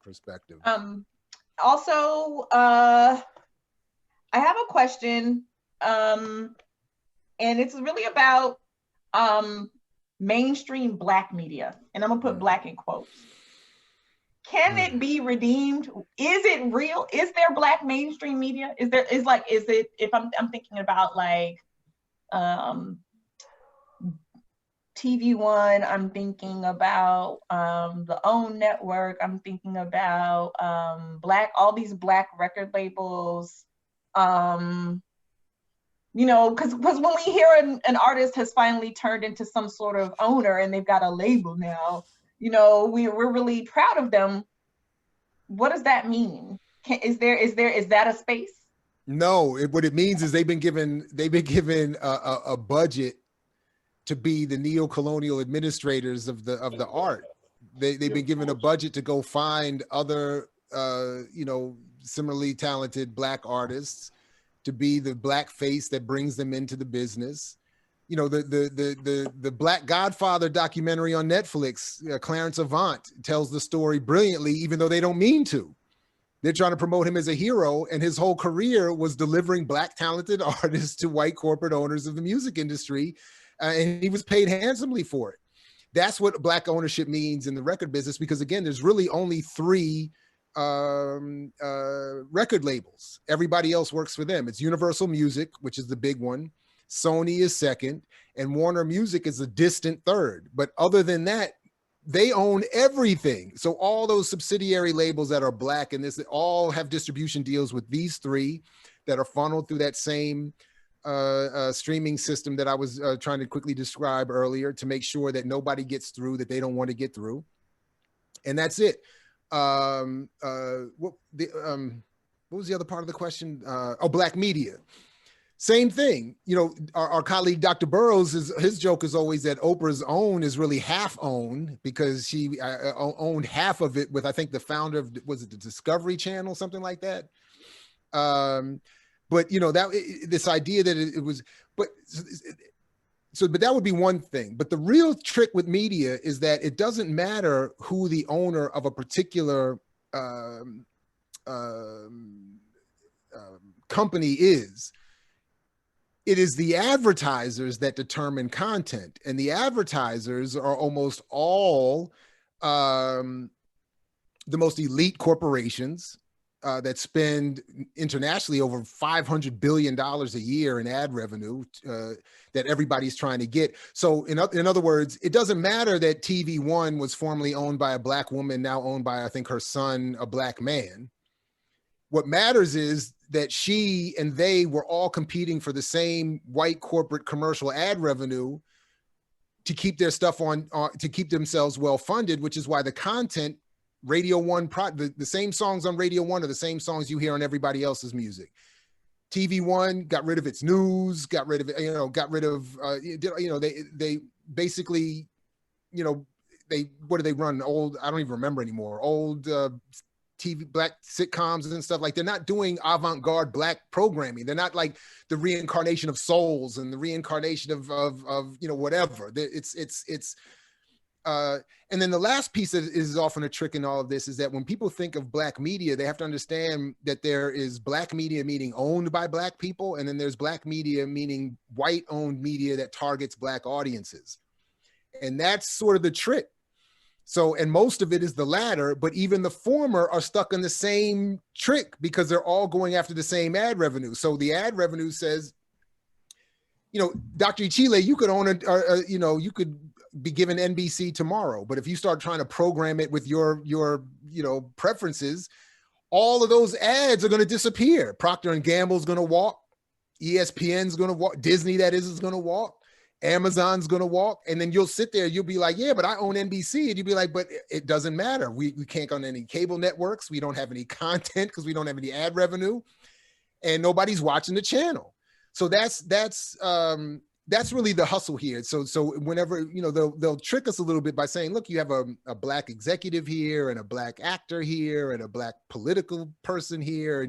perspective. Also, I have a question, and it's really about mainstream Black media. And I'm gonna put Black in quotes. Can it be redeemed? Is it real? Is there Black mainstream media? If I'm thinking about like, TV One, I'm thinking about the OWN network, I'm thinking about all these Black record labels. you know, because when we hear an artist has finally turned into some sort of owner and they've got a label now, you know, we're really proud of them. What does that mean? Is that a space? No, what it means is they've been given a budget to be the neo-colonial administrators of the art. They've been given a budget to go find other you know, similarly talented Black artists, to be the Black face that brings them into the business. You know, the Black Godfather documentary on Netflix, Clarence Avant tells the story brilliantly, even though they don't mean to. They're trying to promote him as a hero, and his whole career was delivering Black talented artists to white corporate owners of the music industry, and he was paid handsomely for it. That's what Black ownership means in the record business, because again, there's really only 3 record labels. Everybody else works for them. It's Universal Music, which is the big one. Sony is second, and Warner Music is a distant third. But other than that, they own everything. So all those subsidiary labels that are Black and this, they all have distribution deals with these 3 that are funneled through that same streaming system that I was trying to quickly describe earlier, to make sure that nobody gets through that they don't want to get through. And that's it. What was the other part of the question? Oh, Black media. Same thing. You know, our colleague, Dr. Burroughs, his joke is always that Oprah's own is really half owned, because she owned half of it with, I think, the founder of, was it the Discovery Channel, something like that? But, you know, this idea that it was, but that would be one thing. But the real trick with media is that it doesn't matter who the owner of a particular company is. It is the advertisers that determine content, and the advertisers are almost all the most elite corporations that spend internationally over $500 billion a year in ad revenue that everybody's trying to get. So in other words, it doesn't matter that TV One was formerly owned by a Black woman, now owned by, I think, her son, a Black man. What matters is that she and they were all competing for the same white corporate commercial ad revenue to keep their stuff on to keep themselves well-funded, which is why the content, Radio One, the same songs on Radio One are the same songs you hear on everybody else's music. TV One got rid of its news, got rid of it, they basically, you know, what do they run? Old, I don't even remember anymore. Old TV Black sitcoms and stuff. Like, they're not doing avant-garde Black programming. They're not like the reincarnation of souls and the reincarnation of you know, whatever. And then the last piece that is often a trick in all of this is that when people think of Black media, they have to understand that there is Black media meaning owned by Black people, and then there's Black media meaning white-owned media that targets Black audiences. And that's sort of the trick. So, and most of it is the latter, but even the former are stuck in the same trick because they're all going after the same ad revenue. So the ad revenue says, you know, Dr. Ichile, you could own you know, you could be given NBC tomorrow, but if you start trying to program it with your you know, preferences, all of those ads are going to disappear. Procter & Gamble's going to walk, ESPN's going to walk, Disney, that is going to walk. Amazon's going to walk, and then you'll sit there, you'll be like, yeah, but I own NBC. And you'll be like, but it doesn't matter. We can't own any cable networks. We don't have any content because we don't have any ad revenue, and nobody's watching the channel. So that's really the hustle here. So whenever, you know, they'll trick us a little bit by saying, look, you have a Black executive here and a Black actor here and a Black political person here,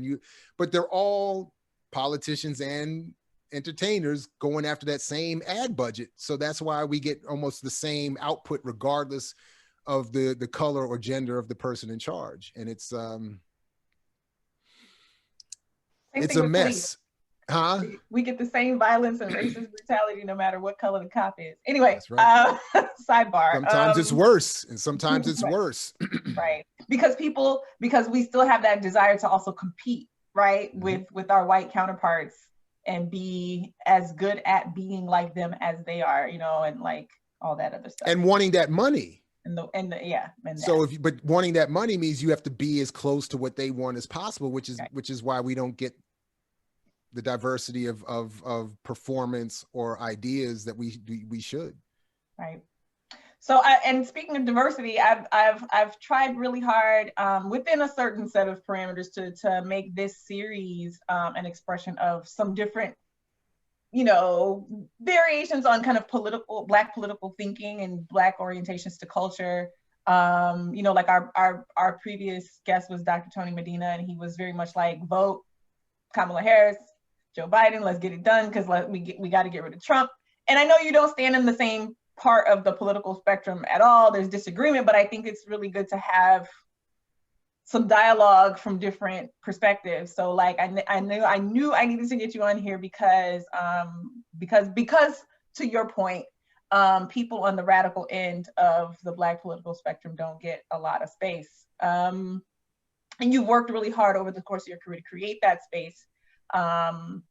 but they're all politicians and entertainers going after that same ad budget. So that's why we get almost the same output regardless of the color or gender of the person in charge. And it's a mess. Huh? We get the same violence and racist brutality no matter what color the cop is. Anyway, that's right. Sidebar. Sometimes it's worse, and sometimes it's worse. Right. Because we still have that desire to also compete, right, with our white counterparts and be as good at being like them as they are, you know, and like all that other stuff. And wanting that money. But wanting that money means you have to be as close to what they want as possible, which is why we don't get the diversity of performance or ideas that we should. Right. So, and speaking of diversity, I've tried really hard within a certain set of parameters to make this series an expression of some different, variations on kind of Black political thinking and Black orientations to culture. Like our previous guest was Dr. Tony Medina, and he was very much like, vote Kamala Harris, Joe Biden, let's get it done, because we got to get rid of Trump. And I know you don't stand in the same part of the political spectrum at all. There's disagreement, but I think it's really good to have some dialogue from different perspectives. So like I knew I needed to get you on here because to your point, people on the radical end of the Black political spectrum don't get a lot of space. And you've worked really hard over the course of your career to create that space and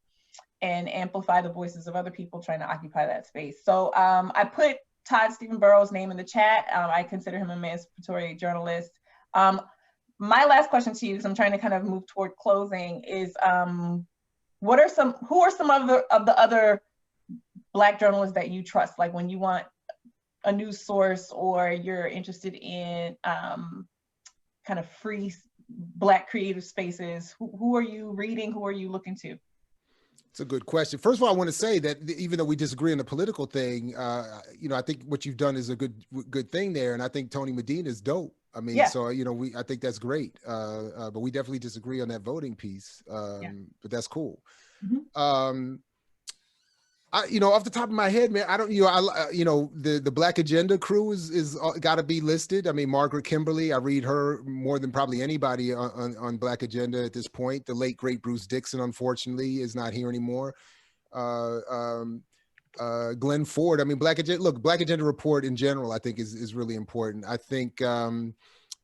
amplify the voices of other people trying to occupy that space. So I put Todd Stephen Burrow's name in the chat. I consider him an emancipatory journalist. My last question to you, because I'm trying to kind of move toward closing, is who are some of the other Black journalists that you trust? Like when you want a news source or you're interested in kind of free Black creative spaces, who are you reading? Who are you looking to? It's a good question. First of all, I want to say that even though we disagree on the political thing, I think what you've done is a good thing there, and I think Tony Medina is dope. I mean, yeah. So I think that's great. But we definitely disagree on that voting piece. But that's cool. Mm-hmm. Off the top of my head, man, I don't. The Black Agenda crew is got to be listed. I mean, Margaret Kimberly, I read her more than probably anybody on Black Agenda at this point. The late great Bruce Dixon, unfortunately, is not here anymore. Glenn Ford. I mean, Black Agenda report in general, I think is really important. I think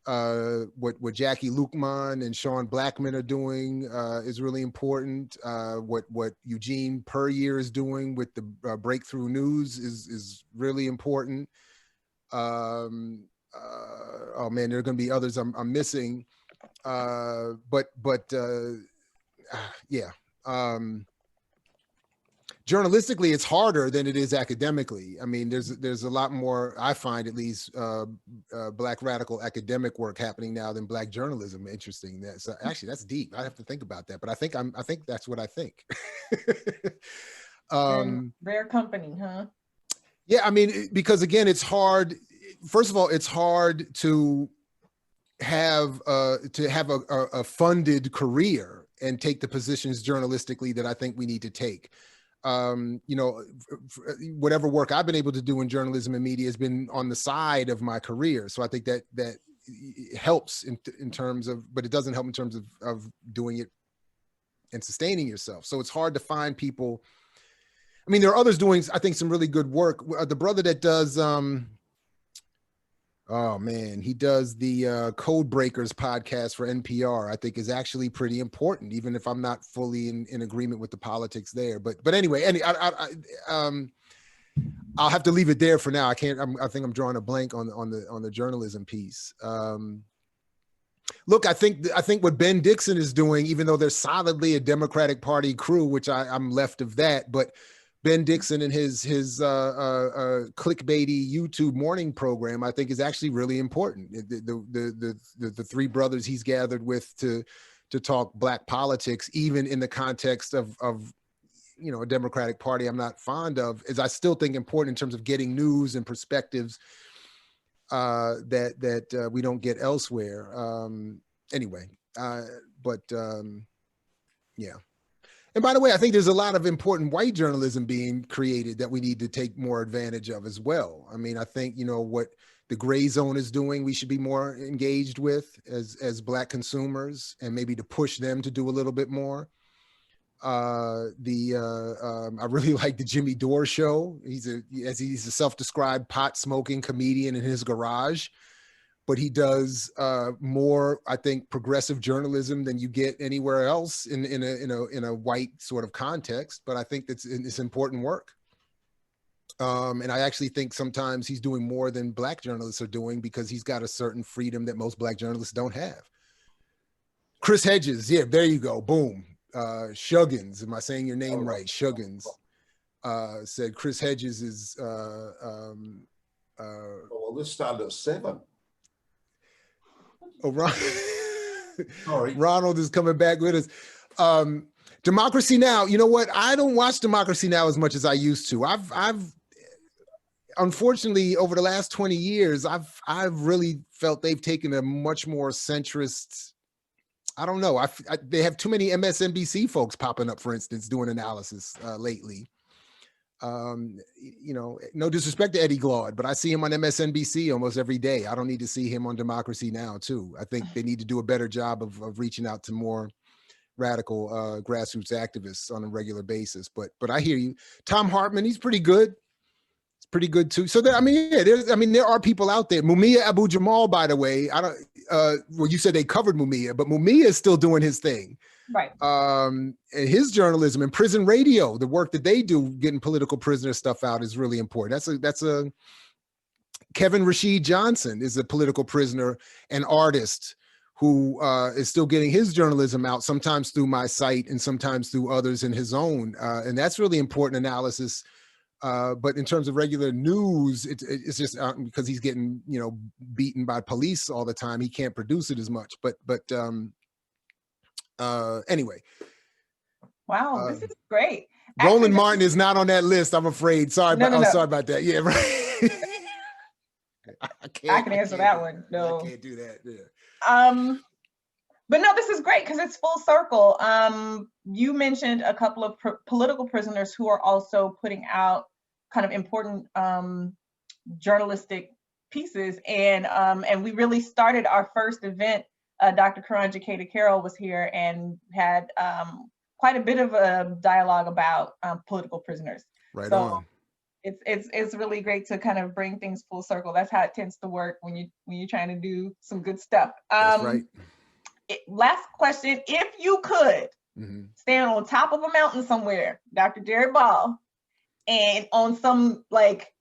what Jackie Luqman and Sean Blackman are doing is really important. What Eugene Puryear is doing with the Breakthrough News is really important. Oh man, there are going to be others I'm missing. Yeah. Journalistically, it's harder than it is academically. I mean, there's a lot more, I find at least, Black radical academic work happening now than Black journalism. Interesting. So actually, that's deep. I have to think about that, but I think that's what I think. Rare company, huh? Yeah, I mean, because again, it's hard. First of all, it's hard to have a funded career and take the positions journalistically that I think we need to take. Whatever work I've been able to do in journalism and media has been on the side of my career. So I think that helps in terms of, but it doesn't help in terms of doing it and sustaining yourself. So it's hard to find people. I mean, there are others doing, I think, some really good work. The brother that does, oh man, he does the Code Breakers podcast for NPR, I think is actually pretty important, even if I'm not fully in agreement with the politics there. But anyway, I'll have to leave it there for now. I think I'm drawing a blank on the journalism piece. Look, I think what Ben Dixon is doing, even though they're solidly a Democratic Party crew, which I'm left of that, but Ben Dixon and his clickbaity YouTube morning program, I think, is actually really important. The three brothers he's gathered with to talk Black politics, even in the context of a Democratic Party I'm not fond of, is I still think important in terms of getting news and perspectives that we don't get elsewhere. Yeah. And by the way, I think there's a lot of important white journalism being created that we need to take more advantage of as well. I mean, I think, what the Gray Zone is doing, we should be more engaged with as Black consumers, and maybe to push them to do a little bit more. I really like the Jimmy Dore show. He's a self-described pot smoking comedian in his garage, but he does more, I think, progressive journalism than you get anywhere else in a white sort of context. But I think it's important work. And I actually think sometimes he's doing more than Black journalists are doing, because he's got a certain freedom that most Black journalists don't have. Chris Hedges, yeah, there you go, boom. Shuggins, am I saying your name right? Shuggins said Chris Hedges is well, this started at 7. Oh, Sorry. Ronald is coming back with us. Democracy Now! You know what? I don't watch Democracy Now! As much as I used to. I've unfortunately, over the last 20 years, I've really felt they've taken a much more centrist. I don't know. They have too many MSNBC folks popping up, for instance, doing analysis lately. You know, no disrespect to Eddie Glaude, but I see him on MSNBC almost every day. I don't need to see him on Democracy Now! Too. I think they need to do a better job of reaching out to more radical grassroots activists on a regular basis. But I hear you. Tom Hartman, he's pretty good. It's pretty good too. So there, I mean, yeah, there are people out there. Mumia Abu Jamal, by the way, well, you said they covered Mumia, but Mumia is still doing his thing. Right. And his journalism and prison radio, the work that they do, getting political prisoner stuff out, is really important. That's a Kevin Rashid Johnson is a political prisoner and artist who is still getting his journalism out, sometimes through my site and sometimes through others in his own. And that's really important analysis. But in terms of regular news, it's just because he's getting, you know, beaten by police all the time, he can't produce it as much. But anyway. Wow, this is great. Roland Martin is not on that list, I'm afraid. Sorry, no. Sorry about that. Yeah, right. I can answer that one. No, I can't do that. Yeah. But no, this is great because it's full circle. You mentioned a couple of political prisoners who are also putting out kind of important journalistic pieces, and we really started our first event. Dr. Karanja Kata Carroll was here and had quite a bit of a dialogue about political prisoners. Right so on. It's really great to kind of bring things full circle. That's how it tends to work when you're trying to do some good stuff. That's right. Last question: if you could stand on top of a mountain somewhere, Dr. Jared Ball, and on some like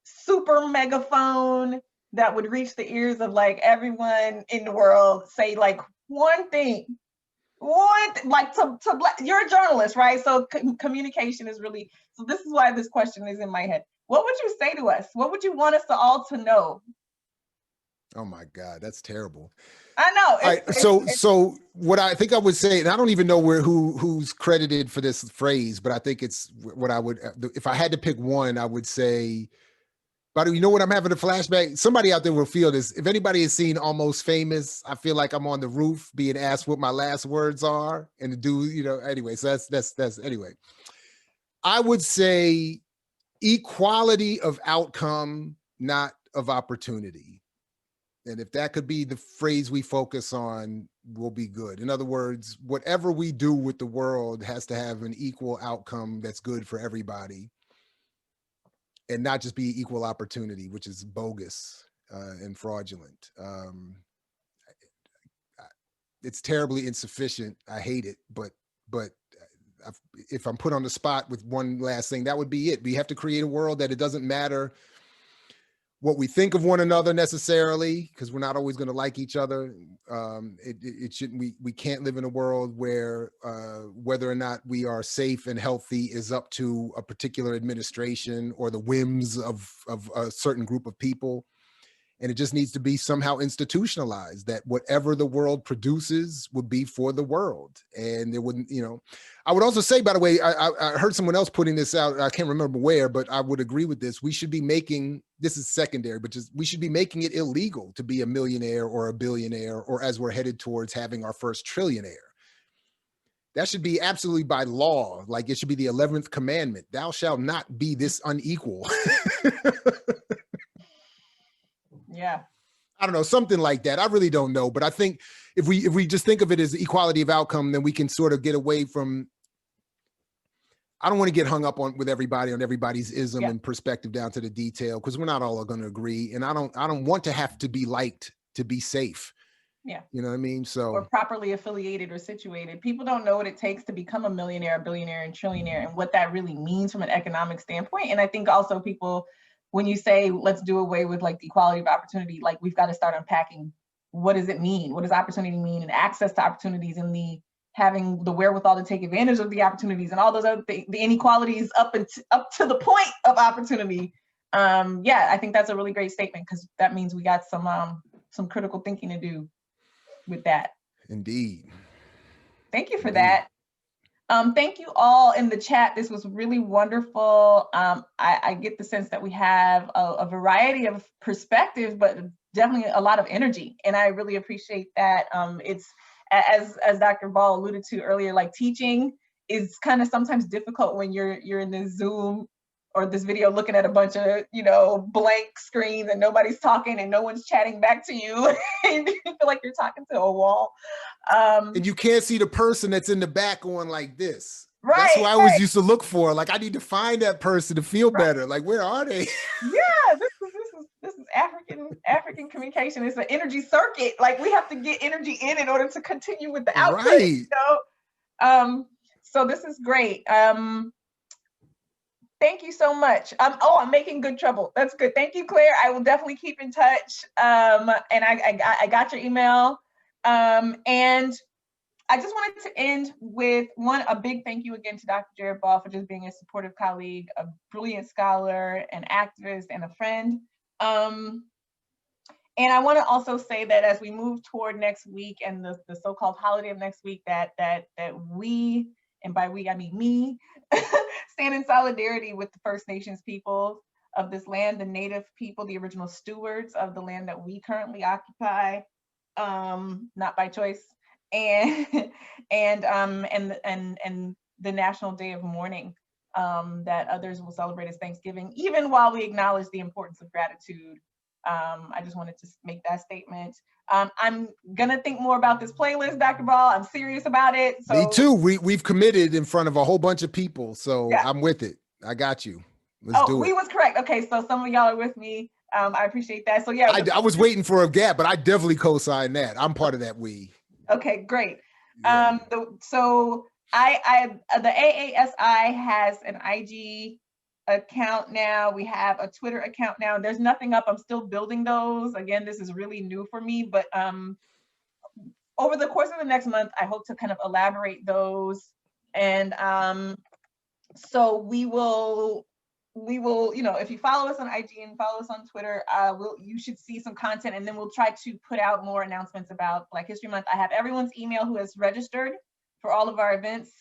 super megaphone that would reach the ears of like everyone in the world, say like one thing, you're a journalist, right? So communication is really, so this is why this question is in my head. What would you say to us? What would you want us to all to know? Oh my God, that's terrible. I know. All right, so what I think I would say, and I don't even know who's credited for this phrase, but I think it's what I would, if I had to pick one, I would say, but you know what, I'm having a flashback. Somebody out there will feel this. If anybody has seen Almost Famous, I feel like I'm on the roof being asked what my last words are, and the dude, you know, anyway, so that's anyway. I would say equality of outcome, not of opportunity. And if that could be the phrase we focus on, we'll be good. In other words, whatever we do with the world has to have an equal outcome that's good for everybody, and not just be equal opportunity, which is bogus and fraudulent. It's terribly insufficient. I hate it, but if I'm put on the spot with one last thing, that would be it. We have to create a world that it doesn't matter what we think of one another necessarily, because we're not always going to like each other. It shouldn't. We can't live in a world where whether or not we are safe and healthy is up to a particular administration or the whims of a certain group of people. And it just needs to be somehow institutionalized that whatever the world produces would be for the world. And there wouldn't, you know, I would also say, by the way, I heard someone else putting this out. I can't remember where, but I would agree with this. We should be making, this is secondary, but just, we should be making it illegal to be a millionaire or a billionaire, or as we're headed towards having our first trillionaire. That should be absolutely by law. Like it should be the 11th commandment. Thou shalt not be this unequal. Yeah. I don't know, something like that. I really don't know, but I think if we just think of it as equality of outcome, then we can sort of get away from, I don't want to get hung up on everybody's ism and perspective down to the detail, because we're not all going to agree. And I don't want to have to be liked to be safe. Yeah. You know what I mean? So, or properly affiliated or situated. People don't know what it takes to become a millionaire, a billionaire, and trillionaire, and what that really means from an economic standpoint. And I think also people, when you say, let's do away with like the equality of opportunity, like we've got to start unpacking, what does it mean? What does opportunity mean? And access to opportunities in the having the wherewithal to take advantage of the opportunities and all those other things, the inequalities up to the point of opportunity. Yeah, I think that's a really great statement, because that means we got some critical thinking to do with that. Indeed. Thank you for Indeed. that. Thank you all in the chat. This was really wonderful. I get the sense that we have a variety of perspectives, but definitely a lot of energy, and I really appreciate that. It's as Dr. Ball alluded to earlier, like teaching is kind of sometimes difficult when you're in this Zoom or this video looking at a bunch of, you know, blank screens and nobody's talking and no one's chatting back to you. And you feel like you're talking to a wall. And you can't see the person that's in the back going like this. Right, that's what I always used to look for. Like, I need to find that person to feel right. better. Like, where are they? Yeah, this is African communication. It's an energy circuit. Like, we have to get energy in order to continue with the output. Right. You know? So this is great. Thank you so much. I'm making good trouble. That's good. Thank you, Claire. I will definitely keep in touch. And I got your email. And I just wanted to end with a big thank you again to Dr. Jared Ball for just being a supportive colleague, a brilliant scholar, an activist, and a friend. And I want to also say that as we move toward next week and the so-called holiday of next week, that we, and by we I mean me, stand in solidarity with the First Nations people of this land, the Native people, the original stewards of the land that we currently occupy, not by choice, and the National Day of Mourning that others will celebrate as Thanksgiving, even while we acknowledge the importance of gratitude. I just wanted to make that statement. I'm gonna think more about this playlist, Dr. Ball. I'm serious about it. So, me too. We've committed in front of a whole bunch of people, so yeah. I'm with it. I got you. Let's do it. We was correct. Okay, so some of y'all are with me. I appreciate that. So yeah, I was waiting for a gap, but I definitely co-sign that. I'm part of that we. Okay, great. Yeah. So the AASI has an IG account now. We have a Twitter account now. There's nothing up. I'm still building those. Again, this is really new for me, but over the course of the next month, I hope to kind of elaborate those. And so we will, you know, if you follow us on IG and follow us on Twitter, you should see some content, and then we'll try to put out more announcements about Black History Month. I have everyone's email who has registered for all of our events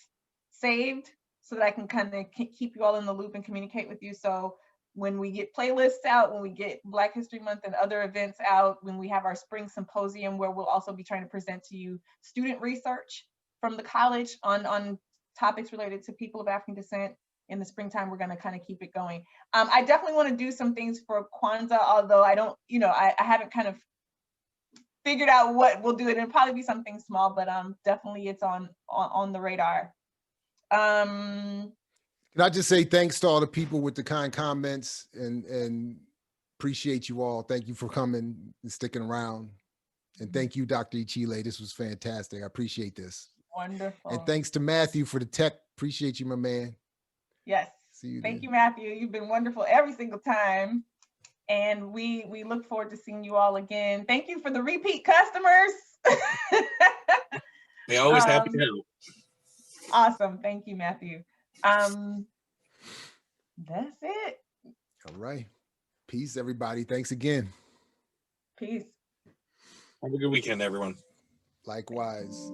saved, so that I can kind of keep you all in the loop and communicate with you. So when we get playlists out, when we get Black History Month and other events out, when we have our spring symposium, where we'll also be trying to present to you student research from the college on topics related to people of African descent in the springtime, we're going to kind of keep it going. I definitely want to do some things for Kwanzaa, although I don't, you know, I haven't kind of figured out what we'll do. It'll probably be something small, but definitely it's on the radar. Can I just say thanks to all the people with the kind comments, and appreciate you all. Thank you for coming and sticking around. And thank you, Dr. Ichile. This was fantastic. I appreciate this. Wonderful. And thanks to Matthew for the tech. Appreciate you, my man. Yes. See you Thank then. you, Matthew. You've been wonderful every single time. And we look forward to seeing you all again. Thank you for the repeat customers. They always happy to help. Awesome. Thank you, Matthew. That's it. All right. Peace, everybody. Thanks again. Peace. Have a good weekend, everyone. Likewise.